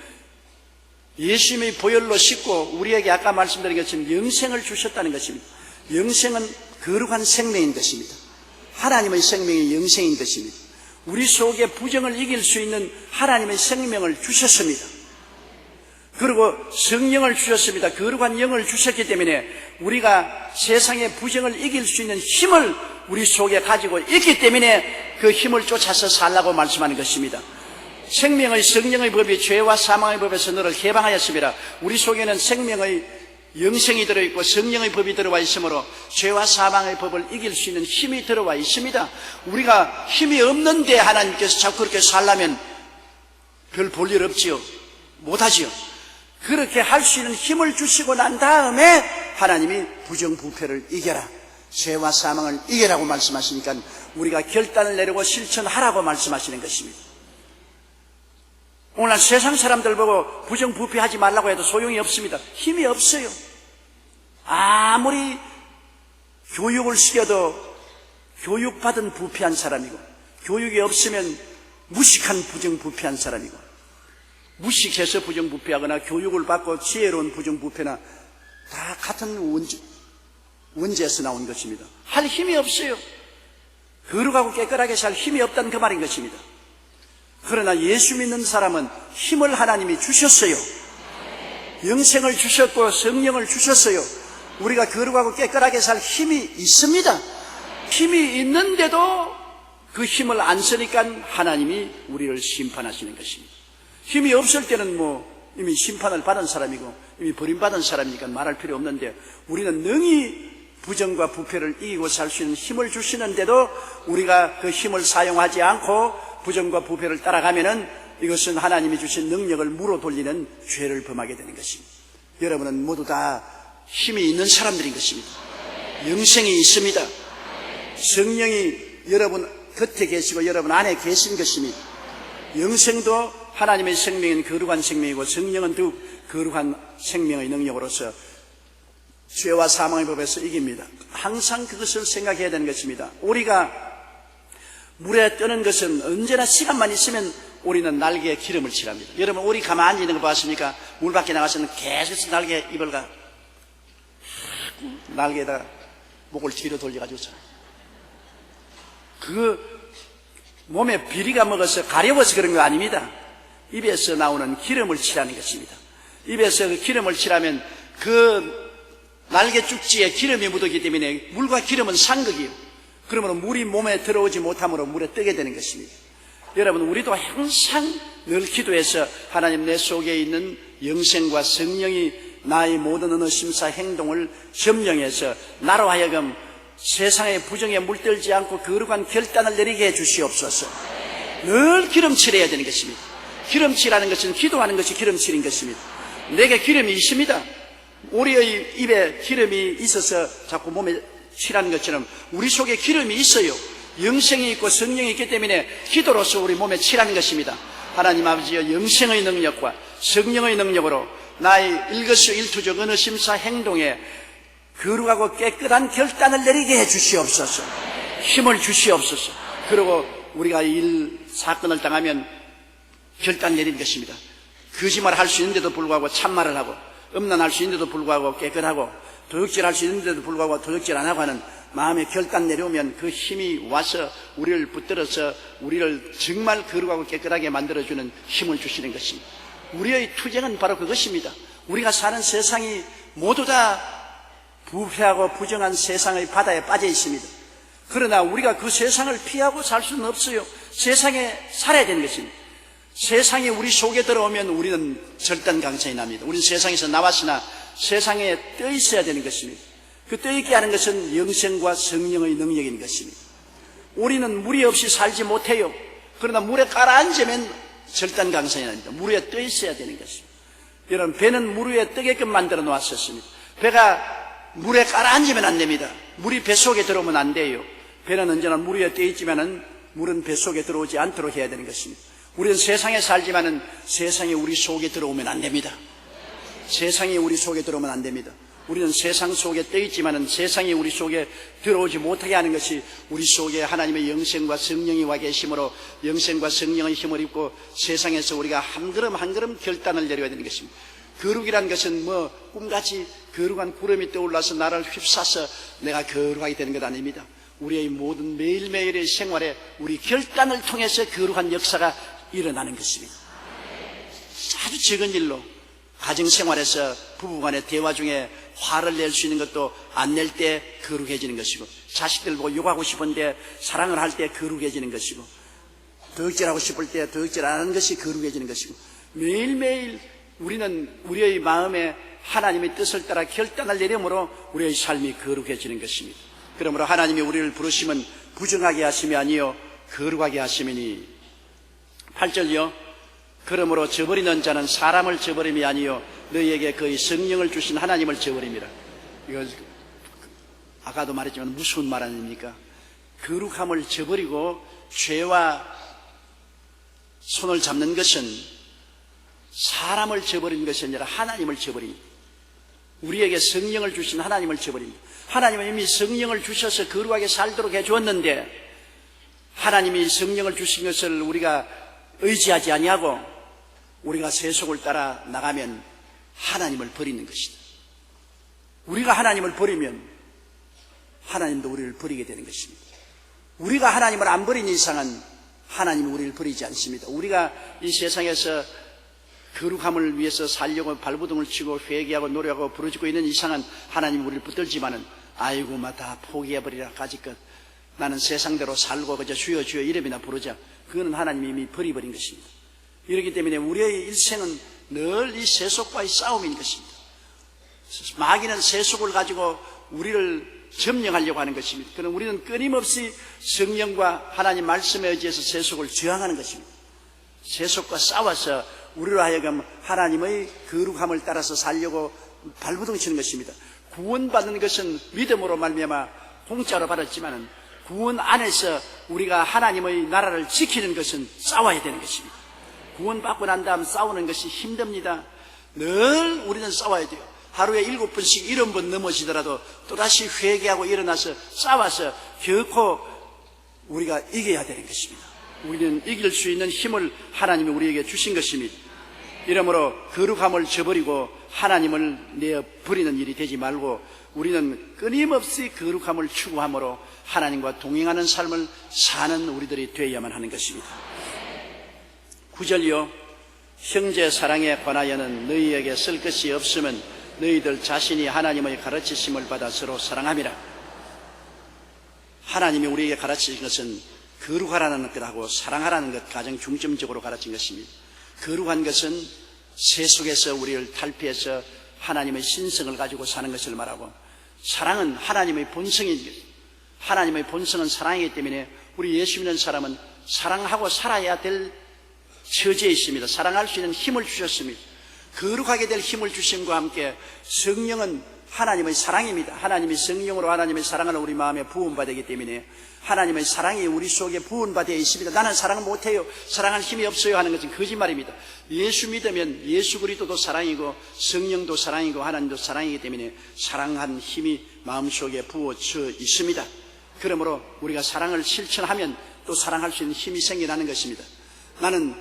예수님의 보혈로 씻고 우리에게 아까 말씀드린 것처럼 영생을 주셨다는 것입니다. 영생은 거룩한 생명인 것입니다. 하나님의 생명이 영생인 것입니다. 우리 속에 부정을 이길 수 있는 하나님의 생명을 주셨습니다. 그리고 성령을 주셨습니다. 거룩한 영을 주셨기 때문에 우리가 세상의 부정을 이길 수 있는 힘을 우리 속에 가지고 있기 때문에 그 힘을 쫓아서 살라고 말씀하는 것입니다. 생명의 성령의 법이 죄와 사망의 법에서 너를 해방하였습니다. 우리 속에는 생명의 영생이 들어있고 성령의 법이 들어와 있으므로 죄와 사망의 법을 이길 수 있는 힘이 들어와 있습니다. 우리가 힘이 없는데 하나님께서 자꾸 그렇게 살라면 별 볼 일 없지요. 못하지요. 그렇게 할 수 있는 힘을 주시고 난 다음에 하나님이 부정부패를 이겨라, 죄와 사망을 이겨라고 말씀하시니까 우리가 결단을 내리고 실천하라고 말씀하시는 것입니다. 오늘 세상 사람들 보고 부정부패하지 말라고 해도 소용이 없습니다. 힘이 없어요. 아무리 교육을 시켜도 교육받은 부패한 사람이고, 교육이 없으면 무식한 부정부패한 사람이고, 무식해서 부정부패하거나 교육을 받고 지혜로운 부정부패나 다 같은 원죄에서 나온 것입니다. 할 힘이 없어요. 거룩하고 깨끗하게 살 힘이 없다는 그 말인 것입니다. 그러나 예수 믿는 사람은 힘을 하나님이 주셨어요. 영생을 주셨고 성령을 주셨어요. 우리가 거룩하고 깨끗하게 살 힘이 있습니다. 힘이 있는데도 그 힘을 안 쓰니까 하나님이 우리를 심판하시는 것입니다. 힘이 없을 때는 이미 심판을 받은 사람이고 이미 버림받은 사람이니까 말할 필요 없는데, 우리는 능히 부정과 부패를 이기고 살 수 있는 힘을 주시는데도 우리가 그 힘을 사용하지 않고 부정과 부패를 따라가면은 이것은 하나님이 주신 능력을 무로 돌리는 죄를 범하게 되는 것입니다. 여러분은 모두 다 힘이 있는 사람들인 것입니다. 영생이 있습니다. 성령이 여러분 곁에 계시고 여러분 안에 계신 것입니다. 영생도 하나님의 생명인 거룩한 생명이고 성령은 또 거룩한 생명의 능력으로서 죄와 사망의 법에서 이깁니다. 항상 그것을 생각해야 되는 것입니다. 우리가 물에 뜨는 것은 언제나 시간만 있으면 우리는 날개에 기름을 칠합니다. 여러분 오리 가만히 있는 거 봤습니까? 물 밖에 나가서는 계속 날개 입을 날개에다가 목을 뒤로 돌려가지고 그 몸에 비리가 먹어서 가려워서 그런 거 아닙니다. 입에서 나오는 기름을 칠하는 것입니다. 입에서 그 기름을 칠하면 그 날개 쭉지에 기름이 묻었기 때문에 물과 기름은 상극이요. 그러므로 물이 몸에 들어오지 못함으로 물에 뜨게 되는 것입니다. 여러분 우리도 항상 늘 기도해서 하나님 내 속에 있는 영생과 성령이 나의 모든 어느 심사 행동을 점령해서 나로 하여금 세상의 부정에 물들지 않고 거룩한 결단을 내리게 해 주시옵소서. 늘 기름칠해야 되는 것입니다. 기름칠하는 것은 기도하는 것이 기름칠인 것입니다. 내게 기름이 있습니다. 우리의 입에 기름이 있어서 자꾸 몸에 칠하는 것처럼 우리 속에 기름이 있어요. 영생이 있고 성령이 있기 때문에 기도로서 우리 몸에 칠하는 것입니다. 하나님 아버지여, 영생의 능력과 성령의 능력으로 나의 일거수일투족 어느 심사 행동에 거룩하고 깨끗한 결단을 내리게 해 주시옵소서. 힘을 주시옵소서. 그리고 우리가 사건을 당하면 결단 내린 것입니다. 거짓말 할 수 있는데도 불구하고 참말을 하고, 음란할 수 있는데도 불구하고 깨끗하고, 도둑질 할 수 있는데도 불구하고 도둑질 안 하고 하는 마음의 결단 내려오면 그 힘이 와서 우리를 붙들어서 우리를 정말 거룩하고 깨끗하게 만들어주는 힘을 주시는 것입니다. 우리의 투쟁은 바로 그것입니다. 우리가 사는 세상이 모두 다 부패하고 부정한 세상의 바다에 빠져 있습니다. 그러나 우리가 그 세상을 피하고 살 수는 없어요. 세상에 살아야 되는 것입니다. 세상이 우리 속에 들어오면 우리는 절단강성이 납니다. 우리는 세상에서 나왔으나 세상에 떠 있어야 되는 것입니다. 그 떠 있게 하는 것은 영생과 성령의 능력인 것입니다. 우리는 물이 없이 살지 못해요. 그러나 물에 가라앉으면 절단강성이 납니다. 물 위에 떠 있어야 되는 것입니다. 여러분, 배는 물 위에 뜨게끔 만들어 놓았었습니다. 배가 물에 가라앉으면 안 됩니다. 물이 배 속에 들어오면 안 돼요. 배는 언제나 물 위에 떠 있지만은 물은 배 속에 들어오지 않도록 해야 되는 것입니다. 우리는 세상에 살지만은 세상이 우리 속에 들어오면 안 됩니다. 세상이 우리 속에 들어오면 안 됩니다. 우리는 세상 속에 떠 있지만은 세상이 우리 속에 들어오지 못하게 하는 것이 우리 속에 하나님의 영생과 성령이 와 계심으로 영생과 성령의 힘을 입고 세상에서 우리가 한 걸음 한 걸음 결단을 내려야 되는 것입니다. 거룩이란 것은 꿈같이 거룩한 구름이 떠올라서 나를 휩싸서 내가 거룩하게 되는 것 아닙니다. 우리의 모든 매일매일의 생활에 우리 결단을 통해서 거룩한 역사가 일어나는 것입니다. 아주 적은 일로 가정생활에서 부부간의 대화 중에 화를 낼 수 있는 것도 안 낼 때 거룩해지는 것이고, 자식들 보고 욕하고 싶은데 사랑을 할 때 거룩해지는 것이고, 도둑질하고 싶을 때 도둑질 안 하는 것이 거룩해지는 것이고, 매일매일 우리는 우리의 마음에 하나님의 뜻을 따라 결단을 내림으로 우리의 삶이 거룩해지는 것입니다. 그러므로 하나님이 우리를 부르시면 부정하게 하심이 아니요 거룩하게 하심이니 8절이요 그러므로 저버리는 자는 사람을 저버림이 아니요 너희에게 그의 성령을 주신 하나님을 저버림이라. 이거 아까도 말했지만 무서운 말 아닙니까? 거룩함을 저버리고 죄와 손을 잡는 것은 사람을 저버리는 것이 아니라 하나님을 저버립니다. 우리에게 성령을 주신 하나님을 저버립니다. 하나님은 이미 성령을 주셔서 거룩하게 살도록 해주었는데 하나님이 성령을 주신 것을 우리가 의지하지 아니하고 우리가 세속을 따라 나가면 하나님을 버리는 것이다. 우리가 하나님을 버리면 하나님도 우리를 버리게 되는 것입니다. 우리가 하나님을 안 버리는 이상은 하나님이 우리를 버리지 않습니다. 우리가 이 세상에서 거룩함을 위해서 살려고 발버둥을 치고 회개하고 노력하고 부르짖고 있는 이상은 하나님이 우리를 붙들지만은 아이고 다 포기해버리라 까짓것 나는 세상대로 살고 그저 주여 주여 이름이나 부르자. 그거는 하나님이 이미 버려버린 것입니다. 이렇기 때문에 우리의 일생은 늘 이 세속과의 싸움인 것입니다. 마귀는 세속을 가지고 우리를 점령하려고 하는 것입니다. 그럼 우리는 끊임없이 성령과 하나님 말씀에 의지해서 세속을 저항하는 것입니다. 세속과 싸워서 우리로 하여금 하나님의 거룩함을 따라서 살려고 발버둥 치는 것입니다. 구원받는 것은 믿음으로 말미암아 공짜로 받았지만 구원 안에서 우리가 하나님의 나라를 지키는 것은 싸워야 되는 것입니다. 구원받고 난 다음 싸우는 것이 힘듭니다. 늘 우리는 싸워야 돼요. 하루에 7번씩 70번 넘어지더라도 또다시 회개하고 일어나서 싸워서 결코 우리가 이겨야 되는 것입니다. 우리는 이길 수 있는 힘을 하나님이 우리에게 주신 것입니다. 이러므로 거룩함을 저버리고 하나님을 내어버리는 일이 되지 말고 우리는 끊임없이 거룩함을 추구함으로 하나님과 동행하는 삶을 사는 우리들이 되어야만 하는 것입니다. 9절이요 형제 사랑에 관하여는 너희에게 쓸 것이 없으면 너희들 자신이 하나님의 가르치심을 받아 서로 사랑함이라. 하나님이 우리에게 가르치신 것은 거룩하라는 것하고 사랑하라는 것 가장 중점적으로 가르친 것입니다. 거룩한 것은 세속에서 우리를 탈피해서 하나님의 신성을 가지고 사는 것을 말하고 사랑은 하나님의 본성인 것입니다. 하나님의 본성은 사랑이기 때문에 우리 예수 믿는 사람은 사랑하고 살아야 될 처지에 있습니다. 사랑할 수 있는 힘을 주셨습니다. 거룩하게 될 힘을 주심과 함께 성령은 하나님의 사랑입니다. 하나님이 성령으로 하나님의 사랑을 우리 마음에 부음받기 때문에 하나님의 사랑이 우리 속에 부음받아 있습니다. 나는 사랑을 못해요, 사랑할 힘이 없어요 하는 것은 거짓말입니다. 예수 믿으면 예수 그리스도도 사랑이고 성령도 사랑이고 하나님도 사랑이기 때문에 사랑한 힘이 마음속에 부어져 있습니다. 그러므로 우리가 사랑을 실천하면 또 사랑할 수 있는 힘이 생겨나는 것입니다. 나는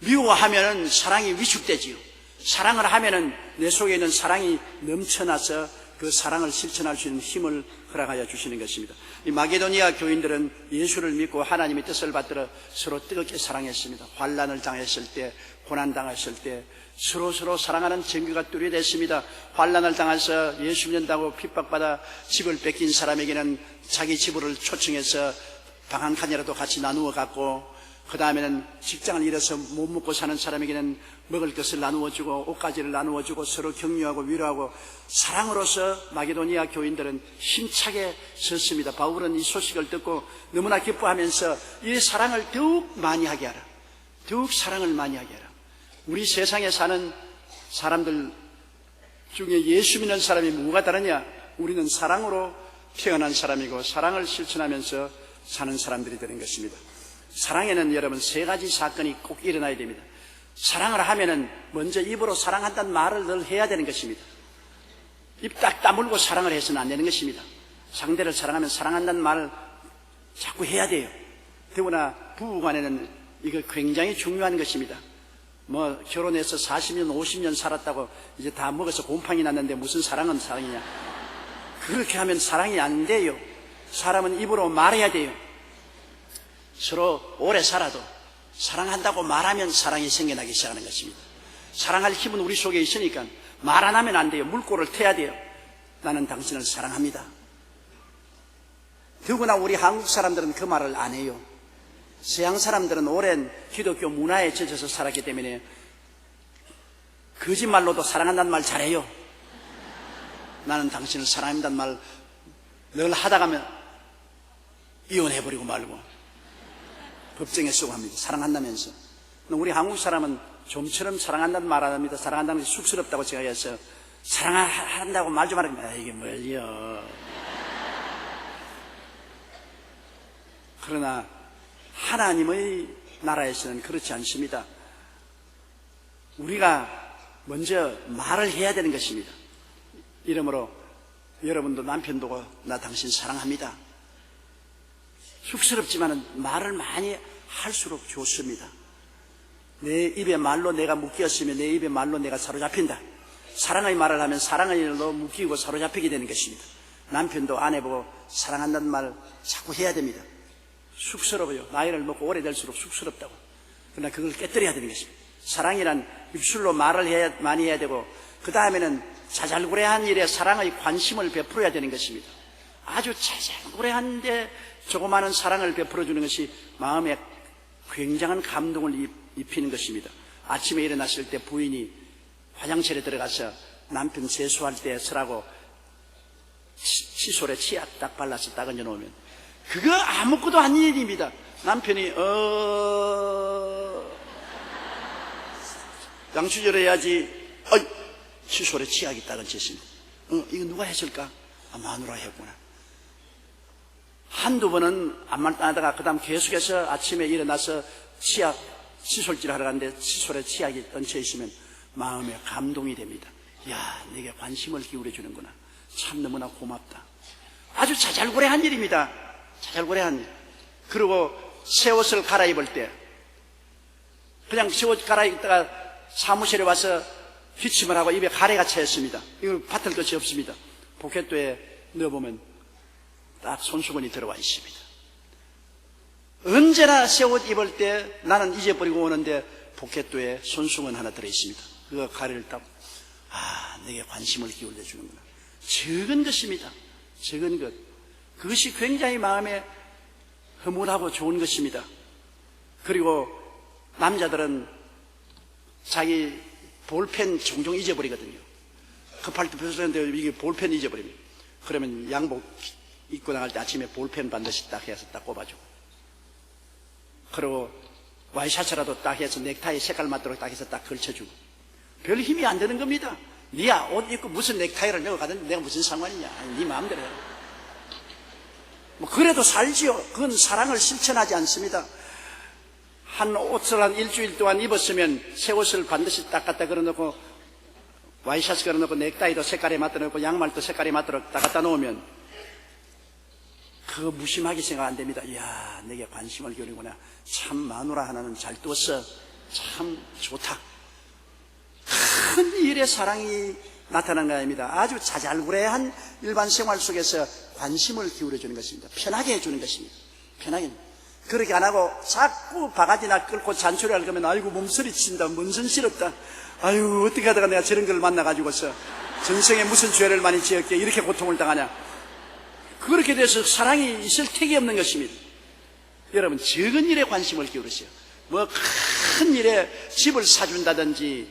미워하면 사랑이 위축되지요. 사랑을 하면은 내 속에 있는 사랑이 넘쳐나서 그 사랑을 실천할 수 있는 힘을 허락하여 주시는 것입니다. 이 마게도니아 교인들은 예수를 믿고 하나님의 뜻을 받들어 서로 뜨겁게 사랑했습니다. 환난을 당했을 때, 고난 당했을 때 서로 사랑하는 증거가 뚜렷했습니다. 환난을 당해서 예수 믿는다고 핍박받아 집을 뺏긴 사람에게는 자기 집을 초청해서 방 한 칸이라도 같이 나누어 갖고 그 다음에는 직장을 잃어서 못 먹고 사는 사람에게는 먹을 것을 나누어주고 옷가지를 나누어주고 서로 격려하고 위로하고 사랑으로서 마게도니아 교인들은 힘차게 섰습니다. 바울은 이 소식을 듣고 너무나 기뻐하면서 이 사랑을 더욱 많이 하게 하라. 더욱 사랑을 많이 하게 하라. 우리 세상에 사는 사람들 중에 예수 믿는 사람이 뭐가 다르냐? 우리는 사랑으로 태어난 사람이고 사랑을 실천하면서 사는 사람들이 되는 것입니다. 사랑에는 여러분 세 가지 사건이 꼭 일어나야 됩니다. 사랑을 하면은 먼저 입으로 사랑한다는 말을 늘 해야 되는 것입니다. 입 딱 다물고 사랑을 해서는 안 되는 것입니다. 상대를 사랑하면 사랑한다는 말을 자꾸 해야 돼요. 더구나 부부간에는 이거 굉장히 중요한 것입니다. 뭐 결혼해서 40년 50년 살았다고 이제 다 먹어서 곰팡이 났는데 무슨 사랑은 사랑이냐. 그렇게 하면 사랑이 안 돼요. 사람은 입으로 말해야 돼요. 서로 오래 살아도 사랑한다고 말하면 사랑이 생겨나기 시작하는 것입니다. 사랑할 힘은 우리 속에 있으니까 말 안 하면 안 돼요. 물꼬를 태야 돼요. 나는 당신을 사랑합니다. 더구나 우리 한국 사람들은 그 말을 안 해요. 서양 사람들은 오랜 기독교 문화에 젖어서 살았기 때문에 거짓말로도 사랑한다는 말 잘해요. 나는 당신을 사랑한다는 말 늘 하다 가면 이혼해버리고 말고 법정에 쓰고 합니다. 사랑한다면서. 우리 한국 사람은 좀처럼 사랑한다는 말 안 합니다. 사랑한다는 게 쑥스럽다고 생각해서 사랑한다고 말 좀 하면 이게 뭘요. 그러나 하나님의 나라에서는 그렇지 않습니다. 우리가 먼저 말을 해야 되는 것입니다. 이러므로 여러분도 남편 보고 나 당신 사랑합니다. 쑥스럽지만 말을 많이 할수록 좋습니다. 내 입에 말로 내가 묶였으면 내 입에 말로 내가 사로잡힌다. 사랑의 말을 하면 사랑의 일로 묶이고 사로잡히게 되는 것입니다. 남편도 아내 보고 사랑한다는 말 자꾸 해야 됩니다. 쑥스러워요. 나이를 먹고 오래될수록 쑥스럽다고. 그러나 그걸 깨뜨려야 되는 것입니다. 사랑이란 입술로 말을 많이 해야 되고, 그 다음에는 자잘구레한 일에 사랑의 관심을 베풀어야 되는 것입니다. 아주 자잘구레한데 조그마한 사랑을 베풀어주는 것이 마음에 굉장한 감동을 입히는 것입니다. 아침에 일어났을 때 부인이 화장실에 들어가서 남편 세수할 때 쓰라고 칫솔에 치약 딱 발라서 딱 얹어 놓으면 그거 아무것도 아닌 일입니다. 남편이 양치질 해야지. 칫솔에 치약이 딱 얹혔습니다. 이거 누가 했을까? 마누라 했구나. 한두 번은 안만 하다가 그 다음 계속해서 아침에 일어나서 칫솔질 하러 갔는데 칫솔에 치약이 얹혀 있으면 마음에 감동이 됩니다. 야, 내게 관심을 기울여 주는구나. 참 너무나 고맙다. 아주 자잘구레한 일입니다. 자잘구레한 일. 그리고 새 옷을 갈아입을 때 그냥 새 옷 갈아입다가 사무실에 와서 기침을 하고 입에 가래가 차였습니다. 이걸 받을 것이 없습니다. 포켓도에 넣어보면 딱 손수건이 들어와 있습니다. 언제나 새 옷 입을 때 나는 잊어버리고 오는데 포켓도에 손수건 하나 들어있습니다. 그 가래를 딱, 내게 관심을 기울여 주는구나. 적은 것입니다. 적은 것. 그것이 굉장히 마음에 흐뭇하고 좋은 것입니다. 그리고 남자들은 자기 볼펜 종종 잊어버리거든요. 급할 때 펴서는데 이게 볼펜 잊어버립니다. 그러면 양복 입고 나갈 때 아침에 볼펜 반드시 딱 해서 딱 꼽아주고, 그리고 와이셔츠라도 딱 해서 넥타이 색깔 맞도록 딱 해서 딱 걸쳐주고. 별 힘이 안 되는 겁니다. 니야 옷 입고 무슨 넥타이를 넣어 가든지 내가 무슨 상관이냐. 네 마음대로 해라. 그래도 살지요. 그건 사랑을 실천하지 않습니다. 한 옷을 한 일주일 동안 입었으면 새 옷을 반드시 딱 갖다 걸어놓고, 와이셔츠 걸어놓고, 넥타이도 색깔에 맞다 놓고, 양말도 색깔에 맞도록 딱 갖다 놓으면 그거 무심하게 생각 안 됩니다. 이야, 내게 관심을 기울이구나. 참 마누라 하나는 잘 떴어. 참 좋다. 큰 일의 사랑이 나타나는 거 아닙니다. 아주 자잘구레한 일반 생활 속에서 관심을 기울여주는 것입니다. 편하게 해주는 것입니다. 편하게. 그렇게 안 하고 자꾸 바가지나 끌고 잔소리를 하면 아이고 몸서리 친다, 문선스럽다, 아유 어떻게 하다가 내가 저런 걸 만나가지고서 전생에 무슨 죄를 많이 지었기에 이렇게 고통을 당하냐. 그렇게 돼서 사랑이 있을 택이 없는 것입니다. 여러분, 적은 일에 관심을 기울이세요. 큰 일에 집을 사준다든지,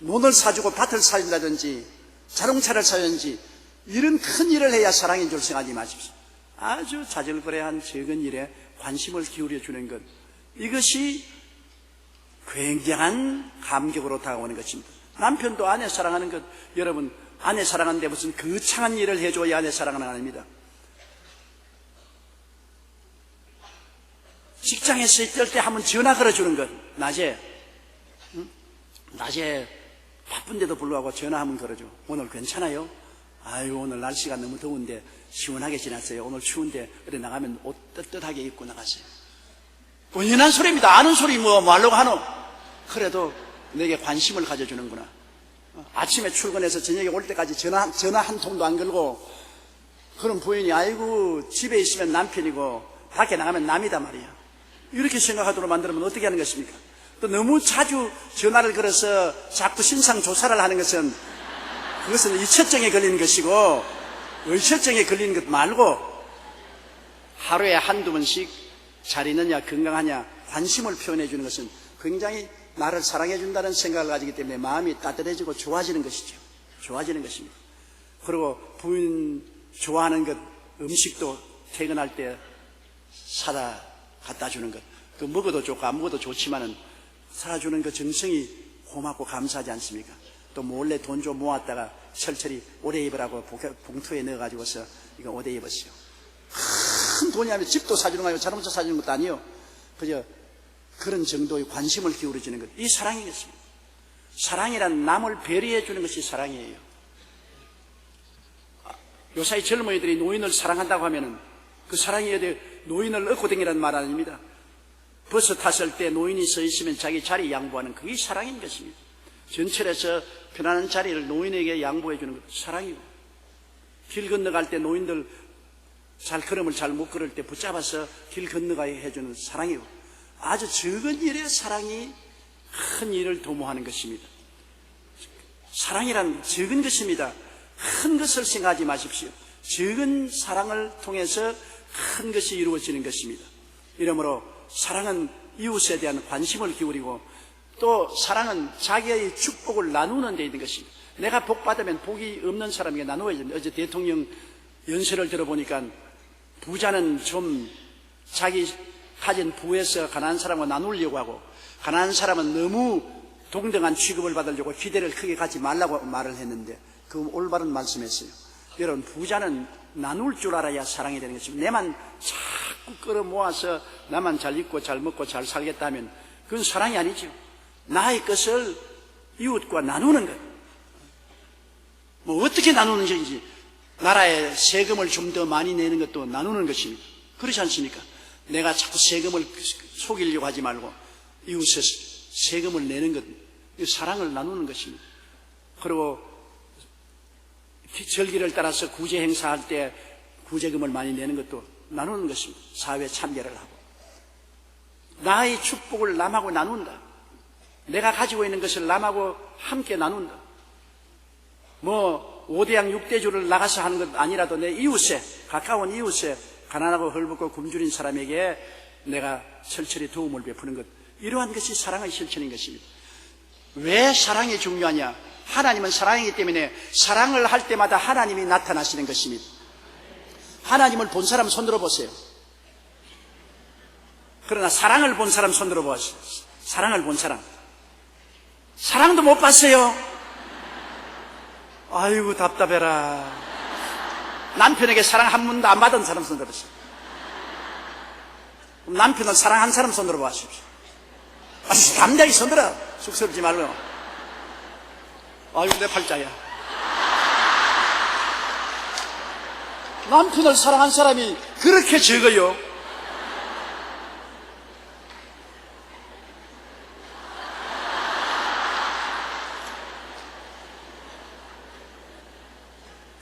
논을 사주고 밭을 사준다든지, 자동차를 사준다든지, 이런 큰 일을 해야 사랑인 줄 생각하지 마십시오. 아주 자잘구레한 적은 일에 관심을 기울여 주는 것, 이것이 굉장한 감격으로 다가오는 것입니다. 남편도 아내 사랑하는 것, 여러분, 아내 사랑하는데 무슨 거창한 일을 해줘야 아내 사랑하는 거 아닙니다. 직장에서 있을 때 한번 전화 걸어주는 것, 낮에 바쁜데도 불구하고 전화 한번 걸어줘. 오늘 괜찮아요? 아유, 오늘 날씨가 너무 더운데 시원하게 지났어요. 오늘 추운데 어디 나가면 옷 떳떳하게 입고 나가세요. 은연한 소리입니다. 아는 소리 뭐 하려고 하노? 그래도 내게 관심을 가져주는구나. 아침에 출근해서 저녁에 올 때까지 전화 한 통도 안 걸고, 그런 부인이 아이고 집에 있으면 남편이고 밖에 나가면 남이다 말이야. 이렇게 생각하도록 만들면 어떻게 하는 것입니까? 또 너무 자주 전화를 걸어서 자꾸 신상 조사를 하는 것은, 그것은 의처증에 걸리는 것이고, 의처증에 걸리는 것 말고 하루에 한두 번씩 잘 있느냐 건강하냐 관심을 표현해 주는 것은 굉장히 나를 사랑해 준다는 생각을 가지기 때문에 마음이 따뜻해지고 좋아지는 것이죠. 좋아지는 것입니다. 그리고 부인 좋아하는 것, 음식도 퇴근할 때 사다 갖다 주는 것, 그 먹어도 좋고 안 먹어도 좋지만은 사다 주는 그 정성이 고맙고 감사하지 않습니까? 또 몰래 돈 좀 모았다가 철철이 옷에 입으라고 봉투에 넣어가지고서 이거 옷에 입었어요. 큰 돈이 아니면 집도 사주는 거 아니고 자동차 사주는 것도 아니에요. 그저 그런 정도의 관심을 기울여주는 것, 이 사랑이겠습니다. 사랑이란 남을 배려해 주는 것이 사랑이에요. 요사이 젊은이들이 노인을 사랑한다고 하면은 그 사랑이 노인을 얻고 다니라는 말 아닙니다. 버스 탔을 때 노인이 서 있으면 자기 자리 양보하는 그게 사랑인 것입니다. 전철에서 편안한 자리를 노인에게 양보해 주는 것, 사랑이고, 길 건너갈 때 노인들 잘 걸음을 잘 못 걸을 때 붙잡아서 길 건너가게 해주는 사랑이고, 아주 적은 일에 사랑이 큰 일을 도모하는 것입니다. 사랑이란 적은 것입니다. 큰 것을 생각하지 마십시오. 적은 사랑을 통해서 큰 것이 이루어지는 것입니다. 이러므로 사랑은 이웃에 대한 관심을 기울이고, 또 사랑은 자기의 축복을 나누는 데 있는 것입니다. 내가 복 받으면 복이 없는 사람에게 나누어야 됩니다. 어제 대통령 연설을 들어보니까 부자는 좀 자기 가진 부에서 가난한 사람과 나누려고 하고, 가난한 사람은 너무 동등한 취급을 받으려고 기대를 크게 갖지 말라고 말을 했는데, 그 올바른 말씀했어요. 여러분, 부자는 나눌 줄 알아야 사랑이 되는 것입니다. 내만 자꾸 끌어모아서 나만 잘 입고 잘 먹고 잘 살겠다 하면 그건 사랑이 아니죠. 나의 것을 이웃과 나누는 것, 뭐 어떻게 나누는 것인지, 나라에 세금을 좀 더 많이 내는 것도 나누는 것입니다. 그렇지 않습니까? 내가 자꾸 세금을 속이려고 하지 말고 이웃에 세금을 내는 것, 사랑을 나누는 것입니다. 그리고 절기를 따라서 구제 행사할 때 구제금을 많이 내는 것도 나누는 것입니다. 사회에 참여를 하고, 나의 축복을 남하고 나눈다. 내가 가지고 있는 것을 남하고 함께 나눈다. 뭐 5대양 6대주를 나가서 하는 것 아니라도 내 이웃에, 가까운 이웃에 가난하고 헐벗고 굶주린 사람에게 내가 철철히 도움을 베푸는 것, 이러한 것이 사랑의 실천인 것입니다. 왜 사랑이 중요하냐? 하나님은 사랑이기 때문에 사랑을 할 때마다 하나님이 나타나시는 것입니다. 하나님을 본 사람 손들어 보세요. 그러나 사랑을 본 사람 손들어 보세요. 사랑을 본 사람. 사랑도 못 봤어요. 아이고 답답해라. 남편에게 사랑 한 번도 안 받은 사람 손들어 보세요. 남편을 사랑한 사람 손들어 보십시오. 담대하게 손들어. 쑥스럽지 말고. 아이고 내 팔자야. 남편을 사랑한 사람이 그렇게 적어요.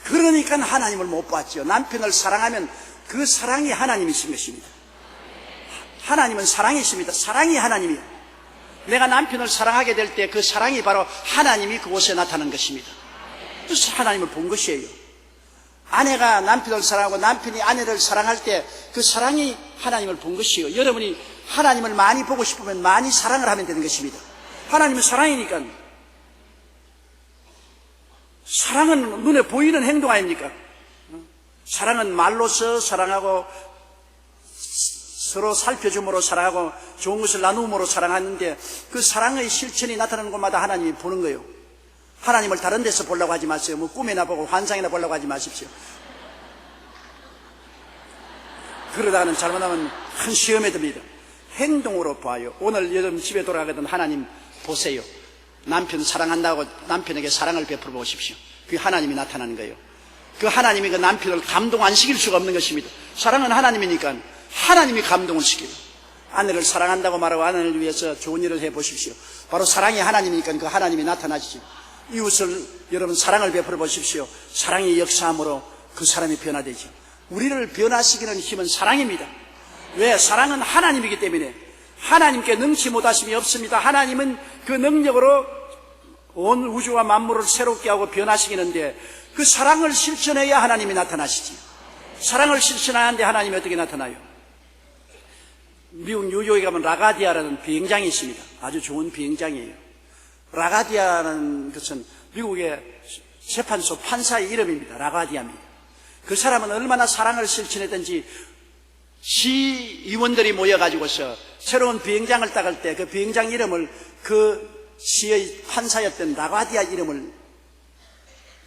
그러니까 하나님을 못 봤죠. 남편을 사랑하면 그 사랑이 하나님이신 것입니다. 하나님은 사랑이십니다. 사랑이 하나님이에요. 내가 남편을 사랑하게 될 때 그 사랑이 바로 하나님이 그곳에 나타나는 것입니다. 그래서 하나님을 본 것이에요. 아내가 남편을 사랑하고 남편이 아내를 사랑할 때 그 사랑이 하나님을 본 것이에요. 여러분이 하나님을 많이 보고 싶으면 많이 사랑을 하면 되는 것입니다. 하나님은 사랑이니까. 사랑은 눈에 보이는 행동 아닙니까? 사랑은 말로서 사랑하고, 서로 살펴줌으로 사랑하고, 좋은 것을 나눔으로 사랑하는데, 그 사랑의 실천이 나타나는 곳마다 하나님이 보는 거예요. 하나님을 다른 데서 보려고 하지 마세요. 뭐 꿈이나 보고 환상이나 보려고 하지 마십시오. 그러다가는 잘못하면 큰 시험에 듭니다. 행동으로 봐요. 오늘 여러분 집에 돌아가거든 하나님 보세요. 남편 사랑한다고 남편에게 사랑을 베풀어 보십시오. 그게 하나님이 나타나는 거예요. 그 하나님이 그 남편을 감동 안 시킬 수가 없는 것입니다. 사랑은 하나님이니까 하나님이 감동을 시켜요. 아내를 사랑한다고 말하고 아내를 위해서 좋은 일을 해보십시오. 바로 사랑이 하나님이니까 그 하나님이 나타나시죠. 이웃을 여러분 사랑을 베풀어 보십시오. 사랑의 역사함으로 그 사람이 변화되죠. 우리를 변화시키는 힘은 사랑입니다. 왜? 사랑은 하나님이기 때문에. 하나님께 능치 못하심이 없습니다. 하나님은 그 능력으로 온 우주와 만물을 새롭게 하고 변화시키는데 그 사랑을 실천해야 하나님이 나타나시지. 사랑을 실천하는데 하나님이 어떻게 나타나요? 미국 뉴욕에 가면 라가디아라는 비행장이 있습니다. 아주 좋은 비행장이에요. 라가디아라는 것은 미국의 재판소 판사의 이름입니다. 라가디아입니다. 그 사람은 얼마나 사랑을 실천했던지 시의원들이 모여가지고서 새로운 비행장을 따갈 때 그 비행장 이름을 그 시의 판사였던 라가디아 이름을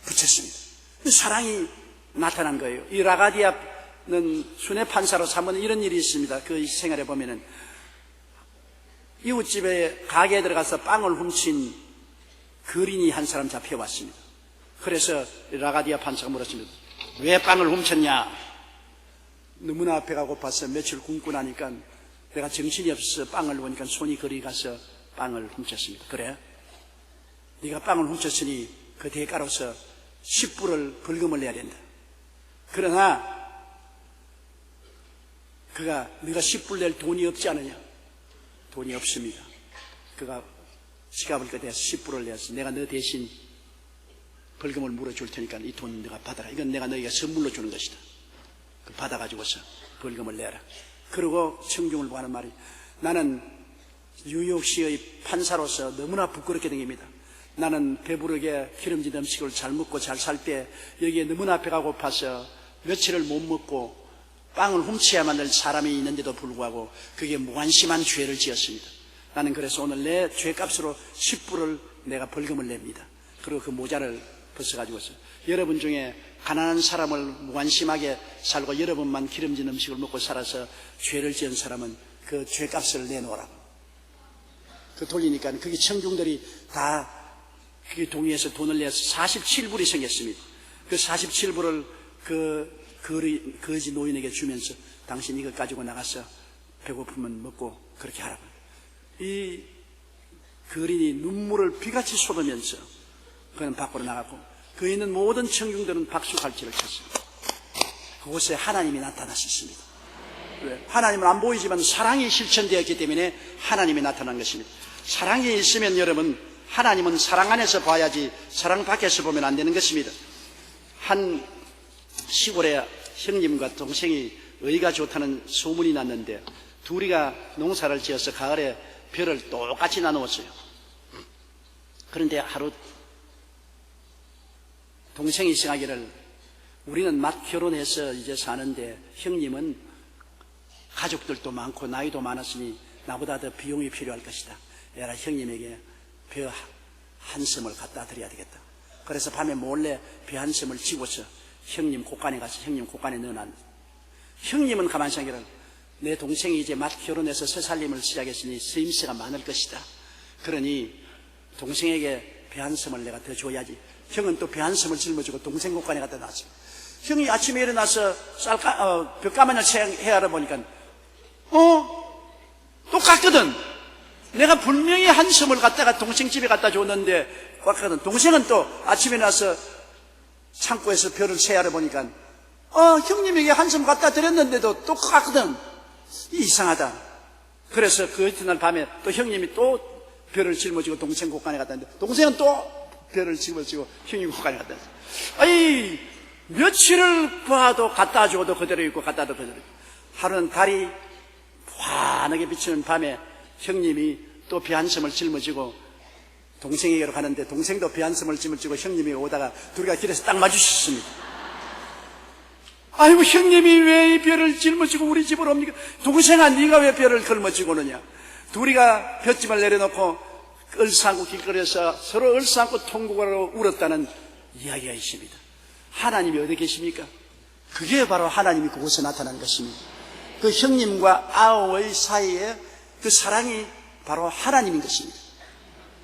붙였습니다. 사랑이 나타난 거예요. 이 라가디아는 순회 판사로 삼은 이런 일이 있습니다. 그 생활에 보면은 이웃집에 가게에 들어가서 빵을 훔친 거린이 한 사람 잡혀왔습니다. 그래서 라가디아 판사가 물었습니다. 왜 빵을 훔쳤냐? 너무나 배가 고파서 며칠 굶고 나니까 내가 정신이 없어서 빵을 보니까 손이 거리 가서 빵을 훔쳤습니다. 그래? 네가 빵을 훔쳤으니 그 대가로서 10불을 벌금을 내야 된다. 그러나 그가 네가 10불 낼 돈이 없지 않느냐? 돈이 없습니다. 그가 지갑을 꺼내서 10불을 내서 내가 너 대신 벌금을 물어줄 테니까 이 돈 내가 받아라. 이건 내가 너희가 선물로 주는 것이다. 그 받아가지고서 벌금을 내라. 그리고 청중을 보는 말이 나는 뉴욕시의 판사로서 너무나 부끄럽게 댕깁니다. 나는 배부르게 기름진 음식을 잘 먹고 잘 살 때 여기에 너무나 배가 고파서 며칠을 못 먹고 빵을 훔쳐야만 될 사람이 있는데도 불구하고 그게 무관심한 죄를 지었습니다. 나는 그래서 오늘 내 죄값으로 10불을 내가 벌금을 냅니다. 그리고 그 모자를 벗어가지고서 여러분 중에 가난한 사람을 무관심하게 살고 여러분만 기름진 음식을 먹고 살아서 죄를 지은 사람은 그 죄값을 내놓으라고. 그 돌리니까 그게 청중들이 다 그게 동의해서 돈을 내서 47불이 생겼습니다. 그 47불을 그 거지 노인에게 주면서 당신 이거 가지고 나가서 배고프면 먹고 그렇게 하라고. 이 거린이 눈물을 비같이 쏟으면서 그는 밖으로 나갔고 그 있는 모든 청중들은 박수갈채를 쳤습니다. 그곳에 하나님이 나타났었습니다. 왜? 하나님은 안 보이지만 사랑이 실천되었기 때문에 하나님이 나타난 것입니다. 사랑이 있으면 여러분 하나님은 사랑 안에서 봐야지 사랑 밖에서 보면 안 되는 것입니다. 한 시골에 형님과 동생이 의가 좋다는 소문이 났는데 둘이가 농사를 지어서 가을에 벼를 똑같이 나누었어요. 그런데 하루 동생이 생각하기를 우리는 막 결혼해서 이제 사는데 형님은 가족들도 많고 나이도 많았으니 나보다 더 비용이 필요할 것이다. 에라 형님에게 벼 한 섬을 갖다 드려야 되겠다. 그래서 밤에 몰래 벼 한 섬을 지고서 형님 곳간에 가서 형님 곳간에 넣어놨는데 형님은 가만히 생각해라. 내 동생이 이제 막 결혼해서 새 살림을 시작했으니 쓰임새가 많을 것이다. 그러니 동생에게 벼 한 섬을 내가 더 줘야지. 형은 또 벼 한 섬을 짊어지고 동생 곳간에 갖다 놨습니다. 형이 아침에 일어나서 벼가마니를 헤아려 보니까 똑같거든. 내가 분명히 한 섬을 갖다가 동생 집에 갖다 줬는데 똑같거든. 동생은 또 아침에 나서 창고에서 벼를 세하려 보니까 형님에게 한 섬 갖다 드렸는데도 똑같거든. 이상하다. 그래서 그 이튿날 밤에 또 형님이 또 벼를 짊어지고 동생 곳간에 갖다 놨는데 동생은 또 벼를 짊어지고 형님 곳간에 갖다 놨어. 아이 며칠을 봐도 갖다 줘도 그대로 있고 갖다 도 그대로 있고. 하루는 달이 환하게 비치는 밤에 형님이 또 벼 한 섬을 짊어지고 동생에게로 가는데 동생도 벼 한 섬을 짊어지고 형님이 오다가 둘이가 길에서 딱 마주쳤습니다. 아이고 형님이 왜 이 벼를 짊어지고 우리 집으로 옵니까? 동생아 네가 왜 벼를 짊어지고 오느냐? 둘이가 볏짐을 내려놓고 얼싸안고 길거리에서 서로 얼싸안고 통곡하러 울었다는 이야기가 있습니다. 하나님이 어디 계십니까? 그게 바로 하나님이 그곳에 나타난 것입니다. 그 형님과 아우의 사이에 그 사랑이 바로 하나님인 것입니다.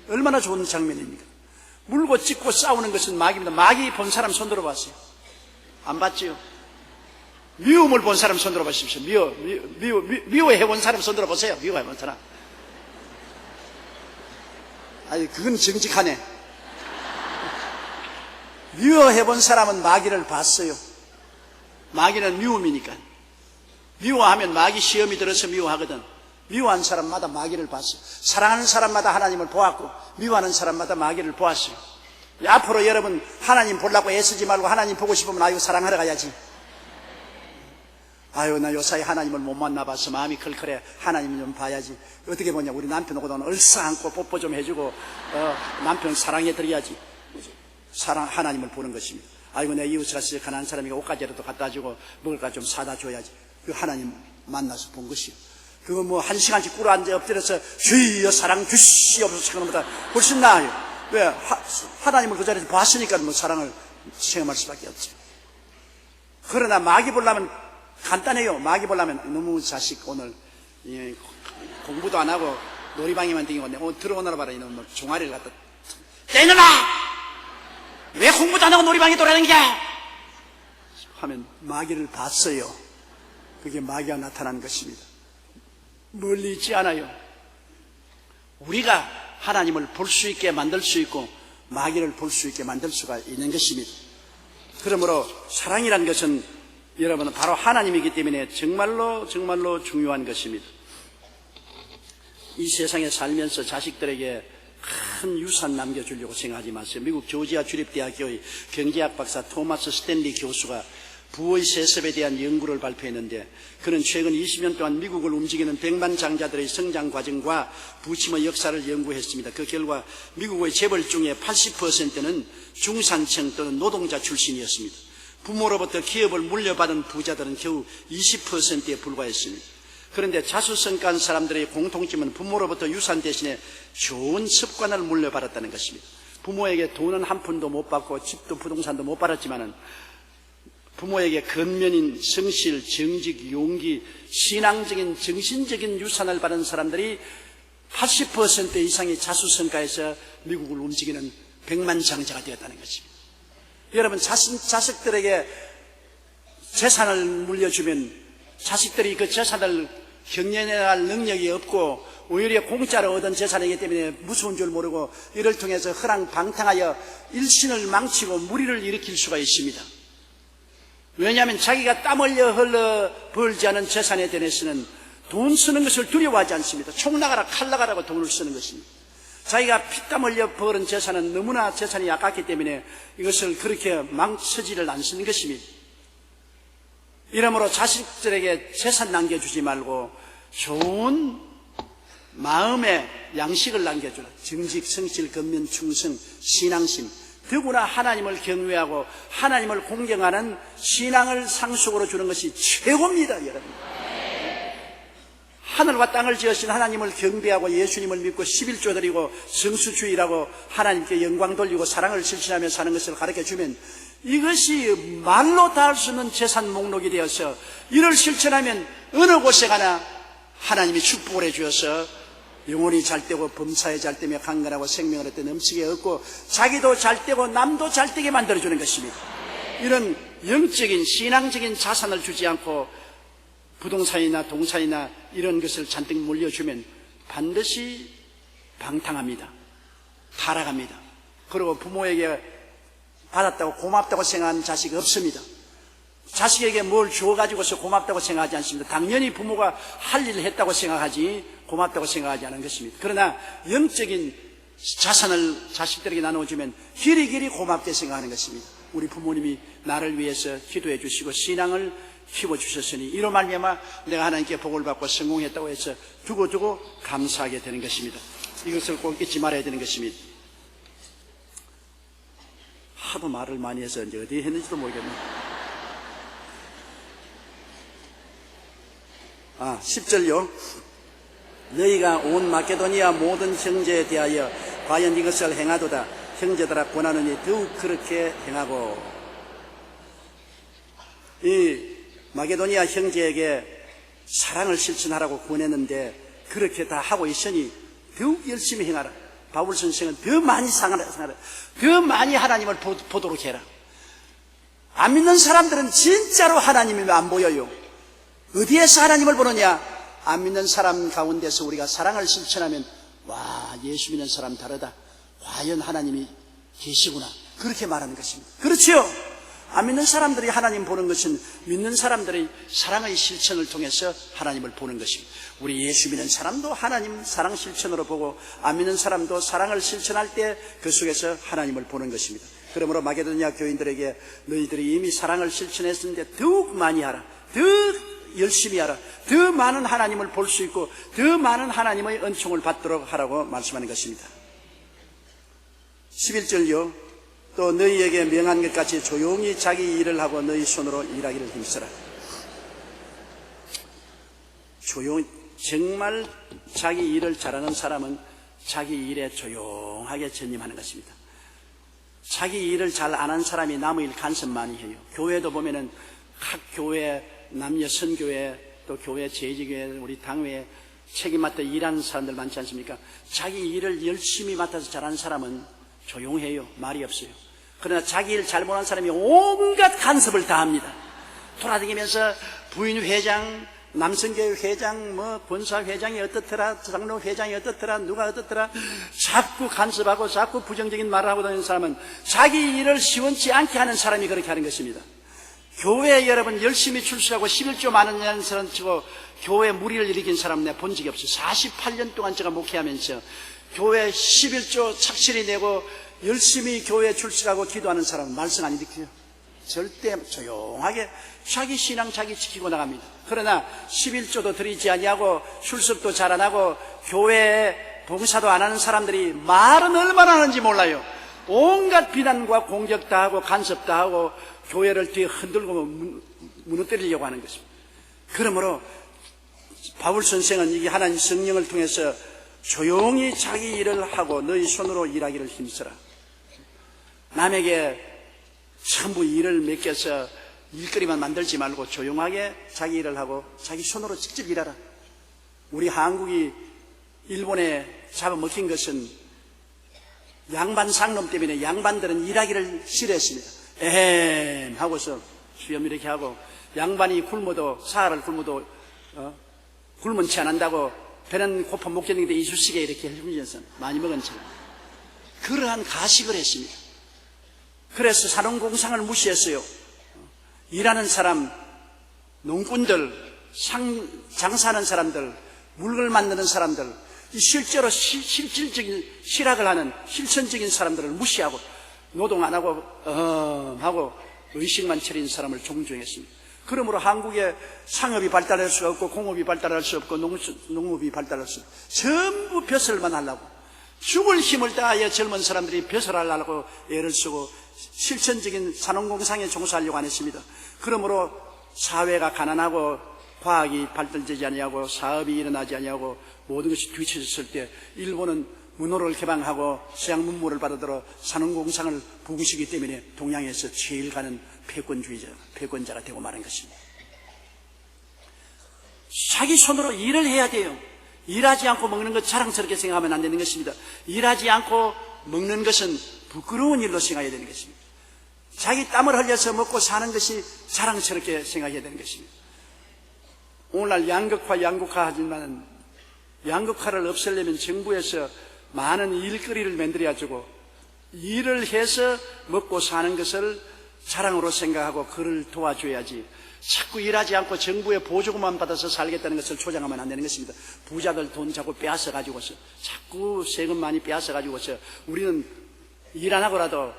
얼마나 좋은 장면입니까? 물고 찢고 싸우는 것은 마귀입니다. 마귀 본 사람 손 들어봤어요? 안 봤지요? 미움을 본 사람 손 들어보십시오. 미워해본 사람 손 들어보세요. 미워해본 사람. 아니 그건 정직하네. 미워해본 사람은 마귀를 봤어요. 마귀는 미움이니까. 미워하면 마귀 시험이 들어서 미워하거든. 미워한 사람마다 마귀를 봤어요. 사랑하는 사람마다 하나님을 보았고 미워하는 사람마다 마귀를 보았어요. 앞으로 여러분 하나님 보려고 애쓰지 말고 하나님 보고 싶으면 아이고 사랑하러 가야지. 아유, 나 요사이 하나님을 못 만나봐서 마음이 클클해. 하나님 좀 봐야지. 어떻게 보냐, 우리 남편 오고도 얼싸안고 뽀뽀 좀 해주고 남편 사랑해드려야지. 하나님을 보는 것입니다. 아이고, 내 이웃에 가서 가난한 사람에게 옷가지라도 갖다 주고 먹을 거 좀 사다 줘야지. 그 하나님 만나서 본 것이요. 그거 뭐 1시간씩 꿇어 앉아 엎드려서 주여 사랑 주시옵소서 그런 것보다 훨씬 나아요. 왜? 하나님을 그 자리에서 봤으니까 뭐 사랑을 체험할 수밖에 없죠. 그러나 마귀 보려면 간단해요. 마귀 보려면 너무 자식 오늘 공부도 안 하고 놀이방에만 댕기고 오늘 들어오느라 봐라 이놈 뭐 종아리를 갖다 떼너라! 왜 공부도 안 하고 놀이방에 돌아다니냐? 하면 마귀를 봤어요. 그게 마귀가 나타난 것입니다. 멀리 있지 않아요. 우리가 하나님을 볼 수 있게 만들 수 있고 마귀를 볼 수 있게 만들 수가 있는 것입니다. 그러므로 사랑이란 것은 여러분 바로 하나님이기 때문에 정말로 중요한 것입니다. 이 세상에 살면서 자식들에게 큰 유산 남겨주려고 생각하지 마세요. 미국 조지아 주립대학교의 경제학 박사 토마스 스탠리 교수가 부의 세습에 대한 연구를 발표했는데 그는 최근 20년 동안 미국을 움직이는 백만장자들의 성장 과정과 부침의 역사를 연구했습니다. 그 결과 미국의 재벌 중에 80%는 중산층 또는 노동자 출신이었습니다. 부모로부터 기업을 물려받은 부자들은 겨우 20%에 불과했습니다. 그런데 자수성가한 사람들의 공통점은 부모로부터 유산 대신에 좋은 습관을 물려받았다는 것입니다. 부모에게 돈은 한 푼도 못 받고 집도 부동산도 못 받았지만은 부모에게 근면인 성실, 정직, 용기, 신앙적인, 정신적인 유산을 받은 사람들이 80% 이상의 자수성가해서 미국을 움직이는 백만장자가 되었다는 것입니다. 여러분, 자식들에게 재산을 물려주면 자식들이 그 재산을 경영할 능력이 없고 오히려 공짜로 얻은 재산이기 때문에 무서운 줄 모르고 이를 통해서 허랑방탕하여 일신을 망치고 무리를 일으킬 수가 있습니다. 왜냐하면 자기가 땀 흘려 벌지 않은 재산에 대해서는 돈 쓰는 것을 두려워하지 않습니다. 총 나가라 칼 나가라고 돈을 쓰는 것입니다. 자기가 피땀 흘려 벌은 재산은 너무나 재산이 아깝기 때문에 이것을 그렇게 망치지를 않는 것입니다. 이러므로 자식들에게 재산 남겨주지 말고 좋은 마음의 양식을 남겨주라. 정직, 성실, 근면, 충성, 신앙심, 더구나 하나님을 경외하고 하나님을 공경하는 신앙을 상속으로 주는 것이 최고입니다, 여러분. 하늘과 땅을 지으신 하나님을 경배하고 예수님을 믿고 11조 드리고 성수주의라고 하나님께 영광 돌리고 사랑을 실천하며 사는 것을 가르쳐주면 이것이 말로 다 할 수 없는 재산 목록이 되어서 이를 실천하면 어느 곳에 가나 하나님이 축복을 해주어서 영혼이 잘되고 범사에 잘되며 강건하고 생명을 얻되 넘치게 얻고 자기도 잘되고 남도 잘되게 만들어주는 것입니다. 이런 영적인 신앙적인 자산을 주지 않고 부동산이나 동산이나 이런 것을 잔뜩 물려주면 반드시 방탕합니다. 타락합니다. 그리고 부모에게 받았다고 고맙다고 생각하는 자식이 없습니다. 자식에게 뭘 주어가지고서 고맙다고 생각하지 않습니다. 당연히 부모가 할 일을 했다고 생각하지 고맙다고 생각하지 않은 것입니다. 그러나 영적인 자산을 자식들에게 나눠주면 길이길이 고맙게 생각하는 것입니다. 우리 부모님이 나를 위해서 기도해 주시고 신앙을 키워주셨으니 이로 말미암아 내가 하나님께 복을 받고 성공했다고 해서 두고두고 감사하게 되는 것입니다. 이것을 꼭 잊지 말아야 되는 것입니다. 하도 말을 많이 해서 이제 어디에 했는지도 모르겠네요. 10절요. 너희가 온 마케도니아 모든 형제에 대하여 과연 이것을 행하도다. 형제들아 권하느니 더욱 그렇게 행하고. 이 마게도니아 형제에게 사랑을 실천하라고 권했는데 그렇게 다 하고 있으니 더욱 열심히 행하라. 바울 선생은 더 많이 상하라. 더 많이 하나님을 보도록 해라. 안 믿는 사람들은 진짜로 하나님이 안 보여요. 어디에서 하나님을 보느냐? 안 믿는 사람 가운데서 우리가 사랑을 실천하면 와, 예수 믿는 사람 다르다. 과연 하나님이 계시구나. 그렇게 말하는 것입니다. 그렇죠? 안 믿는 사람들이 하나님 보는 것은 믿는 사람들의 사랑의 실천을 통해서 하나님을 보는 것입니다. 우리 예수 믿는 사람도 하나님 사랑 실천으로 보고 안 믿는 사람도 사랑을 실천할 때 그 속에서 하나님을 보는 것입니다. 그러므로 마게도니아 교인들에게 너희들이 이미 사랑을 실천했는데 더욱 많이 하라. 더 열심히 하라. 더 많은 하나님을 볼 수 있고 더 많은 하나님의 은총을 받도록 하라고 말씀하는 것입니다. 11절요. 또 너희에게 명한 것 같이 조용히 자기 일을 하고 너희 손으로 일하기를 힘쓰라. 조용히, 정말 자기 일을 잘하는 사람은 자기 일에 조용하게 전념하는 것입니다. 자기 일을 잘 안 하는 사람이 남의 일 간섭 많이 해요. 교회도 보면은 각 교회, 남녀 선교회, 또 교회 제지교회, 우리 당회에 책임 맡아 일하는 사람들 많지 않습니까? 자기 일을 열심히 맡아서 잘하는 사람은 조용해요. 말이 없어요. 그러나 자기 일 잘 못하는 사람이 온갖 간섭을 다 합니다. 돌아다니면서 부인 회장, 남성교회 회장, 권사회장이 어떻더라, 장로 회장이 어떻더라, 누가 어떻더라, 자꾸 간섭하고 자꾸 부정적인 말을 하고 다니는 사람은 자기 일을 시원치 않게 하는 사람이 그렇게 하는 것입니다. 교회에 여러분 열심히 출석하고 11조 많은 년을 치고 교회 무리를 일으킨 사람 내가 본 적이 없어요. 48년 동안 제가 목회하면서 교회 11조 착실히 내고 열심히 교회에 출석하고 기도하는 사람은 말썽 안 일으켜요. 절대 조용하게 자기 신앙 자기 지키고 나갑니다. 그러나 11조도 드리지 아니하고 출석도 잘 안 하고 교회에 봉사도 안 하는 사람들이 말은 얼마나 하는지 몰라요. 온갖 비난과 공격 다 하고 간섭 다 하고 교회를 뒤에 흔들고 무너뜨리려고 하는 것입니다. 그러므로 바울 선생은 이게 하나님 성령을 통해서 조용히 자기 일을 하고 너희 손으로 일하기를 힘쓰라. 남에게 전부 일을 맡겨서 일거리만 만들지 말고 조용하게 자기 일을 하고 자기 손으로 직접 일하라. 우리 한국이 일본에 잡아먹힌 것은 양반 상놈 때문에 양반들은 일하기를 싫어했습니다. 에헴 하고서 수염 이렇게 하고 양반이 굶어도 사활을 굶어도 굶은 채 안 한다고 배는 고파 못 견디는데 이쑤시개 이렇게 흘리면서 많이 먹은 채 그러한 가식을 했습니다. 그래서 산업공상을 무시했어요. 일하는 사람, 농꾼들, 장사하는 사람들, 물건을 만드는 사람들, 실제로 실질적인 실학을 하는 실천적인 사람들을 무시하고 노동 안 하고 하고 의식만 차린 사람을 존중했습니다. 그러므로 한국에 상업이 발달할 수 없고 공업이 발달할 수 없고 농업이 발달할 수 없고 전부 벼슬만 하려고 죽을 힘을 다하여 젊은 사람들이 벼슬 하려고 애를 쓰고 실천적인 산업공상에 종사하려고 안 했습니다. 그러므로 사회가 가난하고 과학이 발달되지 아니하고 사업이 일어나지 아니하고 모든 것이 뒤처졌을 때 일본은 문호를 개방하고 서양 문물을 받아들여 산업공상을 부으시기 때문에 동양에서 제일 가는 패권자가 되고 마는 것입니다. 자기 손으로 일을 해야 돼요. 일하지 않고 먹는 것 자랑스럽게 생각하면 안 되는 것입니다. 일하지 않고 먹는 것은 부끄러운 일로 생각해야 되는 것입니다. 자기 땀을 흘려서 먹고 사는 것이 자랑스럽게 생각해야 되는 것입니다. 오늘날 양극화 하지만 양극화를 없애려면 정부에서 많은 일거리를 만들어가지고 일을 해서 먹고 사는 것을 자랑으로 생각하고 그를 도와줘야지 자꾸 일하지 않고 정부의 보조금만 받아서 살겠다는 것을 조장하면 안 되는 것입니다. 부자들 돈 자꾸 빼앗아가지고서 자꾸 세금 많이 빼앗아가지고서 우리는 일 안 하고라도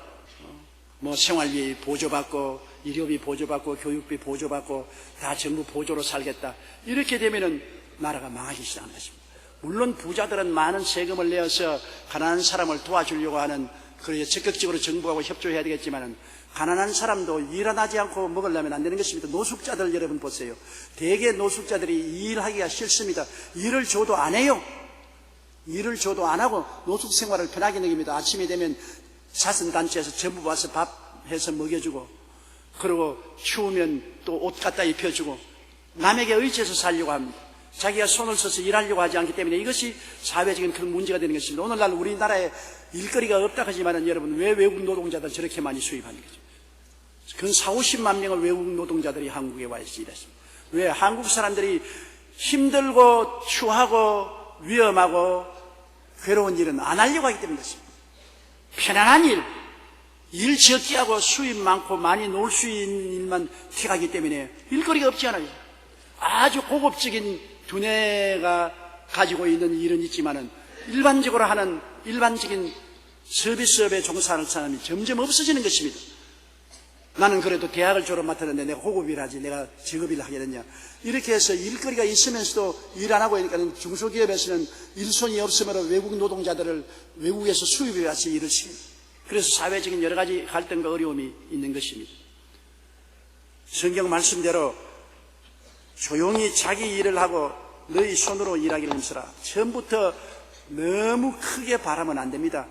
생활비 보조받고 의료비 보조받고 교육비 보조받고 다 정부 보조로 살겠다. 이렇게 되면은 나라가 망하기 시작하는 것입니다. 물론 부자들은 많은 세금을 내어서 가난한 사람을 도와주려고 하는 그래서 적극적으로 정부하고 협조해야 되겠지만은 가난한 사람도 일 안 하지 않고 먹으려면 안 되는 것입니다. 노숙자들 여러분 보세요. 대개 노숙자들이 일하기가 싫습니다. 일을 줘도 안 해요. 일을 줘도 안 하고 노숙 생활을 편하게 느낍니다. 아침이 되면 자선단체에서 전부 와서 밥 해서 먹여주고 그리고 추우면 또 옷 갖다 입혀주고 남에게 의지해서 살려고 합니다. 자기가 손을 써서 일하려고 하지 않기 때문에 이것이 사회적인 큰 문제가 되는 것입니다. 오늘날 우리나라에 일거리가 없다 하지만 여러분 왜 외국 노동자들 저렇게 많이 수입하는 거죠? 근 40~50만 명의 외국 노동자들이 한국에 와 있습니다. 왜? 한국 사람들이 힘들고 추하고 위험하고 괴로운 일은 안 하려고 하기 때문입니다. 편안한 일 적게 하고 수입 많고 많이 놀 수 있는 일만 택하기 때문에 일거리가 없지 않아요. 아주 고급적인 두뇌가 가지고 있는 일은 있지만은 일반적으로 하는 일반적인 서비스업에 종사하는 사람이 점점 없어지는 것입니다. 나는 그래도 대학을 졸업 맡았는데 내가 호급일 하지 내가 직업일 하게 됐냐. 이렇게 해서 일거리가 있으면서도 일 안 하고 하니까 중소기업에서는 일손이 없으므로 외국 노동자들을 외국에서 수입해 와서 일을 시킵니다. 그래서 사회적인 여러 가지 갈등과 어려움이 있는 것입니다. 성경 말씀대로 조용히 자기 일을 하고 너희 손으로 일하기를 힘쓰라. 처음부터 너무 크게 바라면 안 됩니다.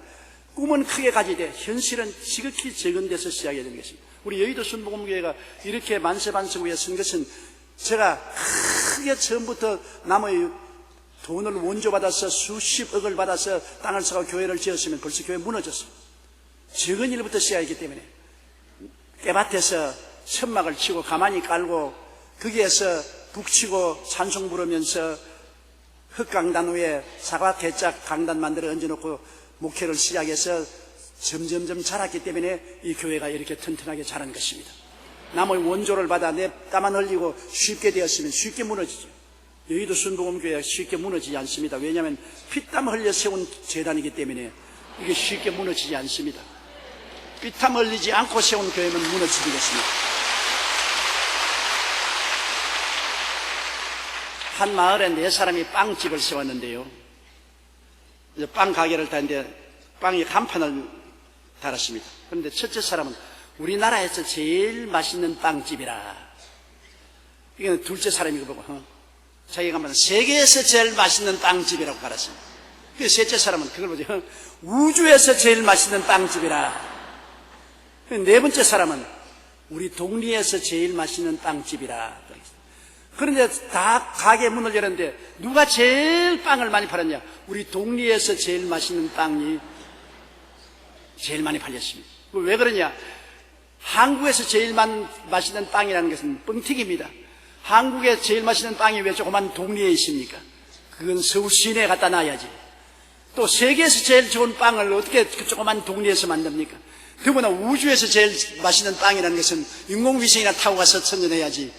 꿈은 크게 가지되 현실은 지극히 적은 데서 시작해야 되는 것입니다. 우리 여의도 순복음교회가 이렇게 만세반세구에 선 것은 제가 크게 처음부터 남의 돈을 원조받아서 수십억을 받아서 땅을 사고 교회를 지었으면 벌써 교회 무너졌어요. 적은 일부터 시작했기 때문에 깨밭에서 천막을 치고 가만히 깔고 거기에서 북치고 찬송 부르면서 흙강단 위에 사과 개짝 강단 만들어 얹어놓고 목회를 시작해서 점점점 자랐기 때문에 이 교회가 이렇게 튼튼하게 자란 것입니다. 남의 원조를 받아 내 땀 안 흘리고 쉽게 되었으면 쉽게 무너지죠. 여의도 순복음교회가 쉽게 무너지지 않습니다. 왜냐하면 피땀 흘려 세운 재단이기 때문에 이게 쉽게 무너지지 않습니다. 피땀 흘리지 않고 세운 교회는 무너지겠습니다. 한 마을에 4사람이 빵집을 세웠는데요. 빵 가게를 다니는데 빵이 간판을 달았습니다. 그런데 첫째 사람은 우리나라에서 제일 맛있는 빵집이라. 이건 둘째 사람이 보고 자기가 말하는 세계에서 제일 맛있는 빵집이라고 달았습니다. 그 셋째 사람은 그걸 보죠. 우주에서 제일 맛있는 빵집이라. 네 번째 사람은 우리 동리에서 제일 맛있는 빵집이라. 그런데 다 가게 문을 열었는데 누가 제일 빵을 많이 팔았냐? 우리 동리에서 제일 맛있는 빵이 제일 많이 팔렸습니다. 왜 그러냐? 한국에서 제일 맛있는 빵이라는 것은 뻥튀기입니다. 한국에 제일 맛있는 빵이 왜 조그만 동리에 있습니까? 그건 서울 시내에 갖다 놔야지. 또 세계에서 제일 좋은 빵을 어떻게 그 조그만 동리에서 만듭니까? 더구나 우주에서 제일 맛있는 빵이라는 것은 인공위성이나 타고 가서 선전해야지.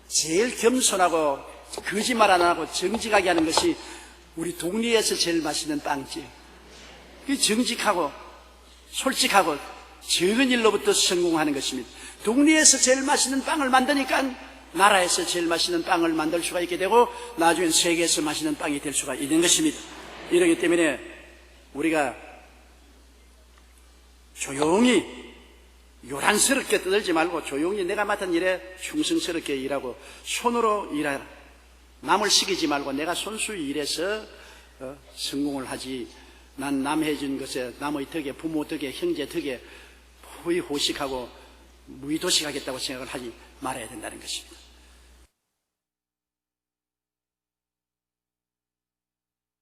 제일 겸손하고 거짓말 안 하고 정직하게 하는 것이 우리 동리에서 제일 맛있는 빵집. 정직하고 솔직하고 적은 일로부터 성공하는 것입니다. 동리에서 제일 맛있는 빵을 만드니까 나라에서 제일 맛있는 빵을 만들 수가 있게 되고 나중엔 세계에서 맛있는 빵이 될 수가 있는 것입니다. 이러기 때문에 우리가 조용히 요란스럽게 떠들지 말고 조용히 내가 맡은 일에 충성스럽게 일하고 손으로 일하라. 남을 시키지 말고 내가 손수히 일해서 성공을 하지. 난 남 해준 것에 남의 덕에 부모 덕에 형제 덕에 호의호식하고 무의도식하겠다고 생각을 하지 말아야 된다는 것입니다.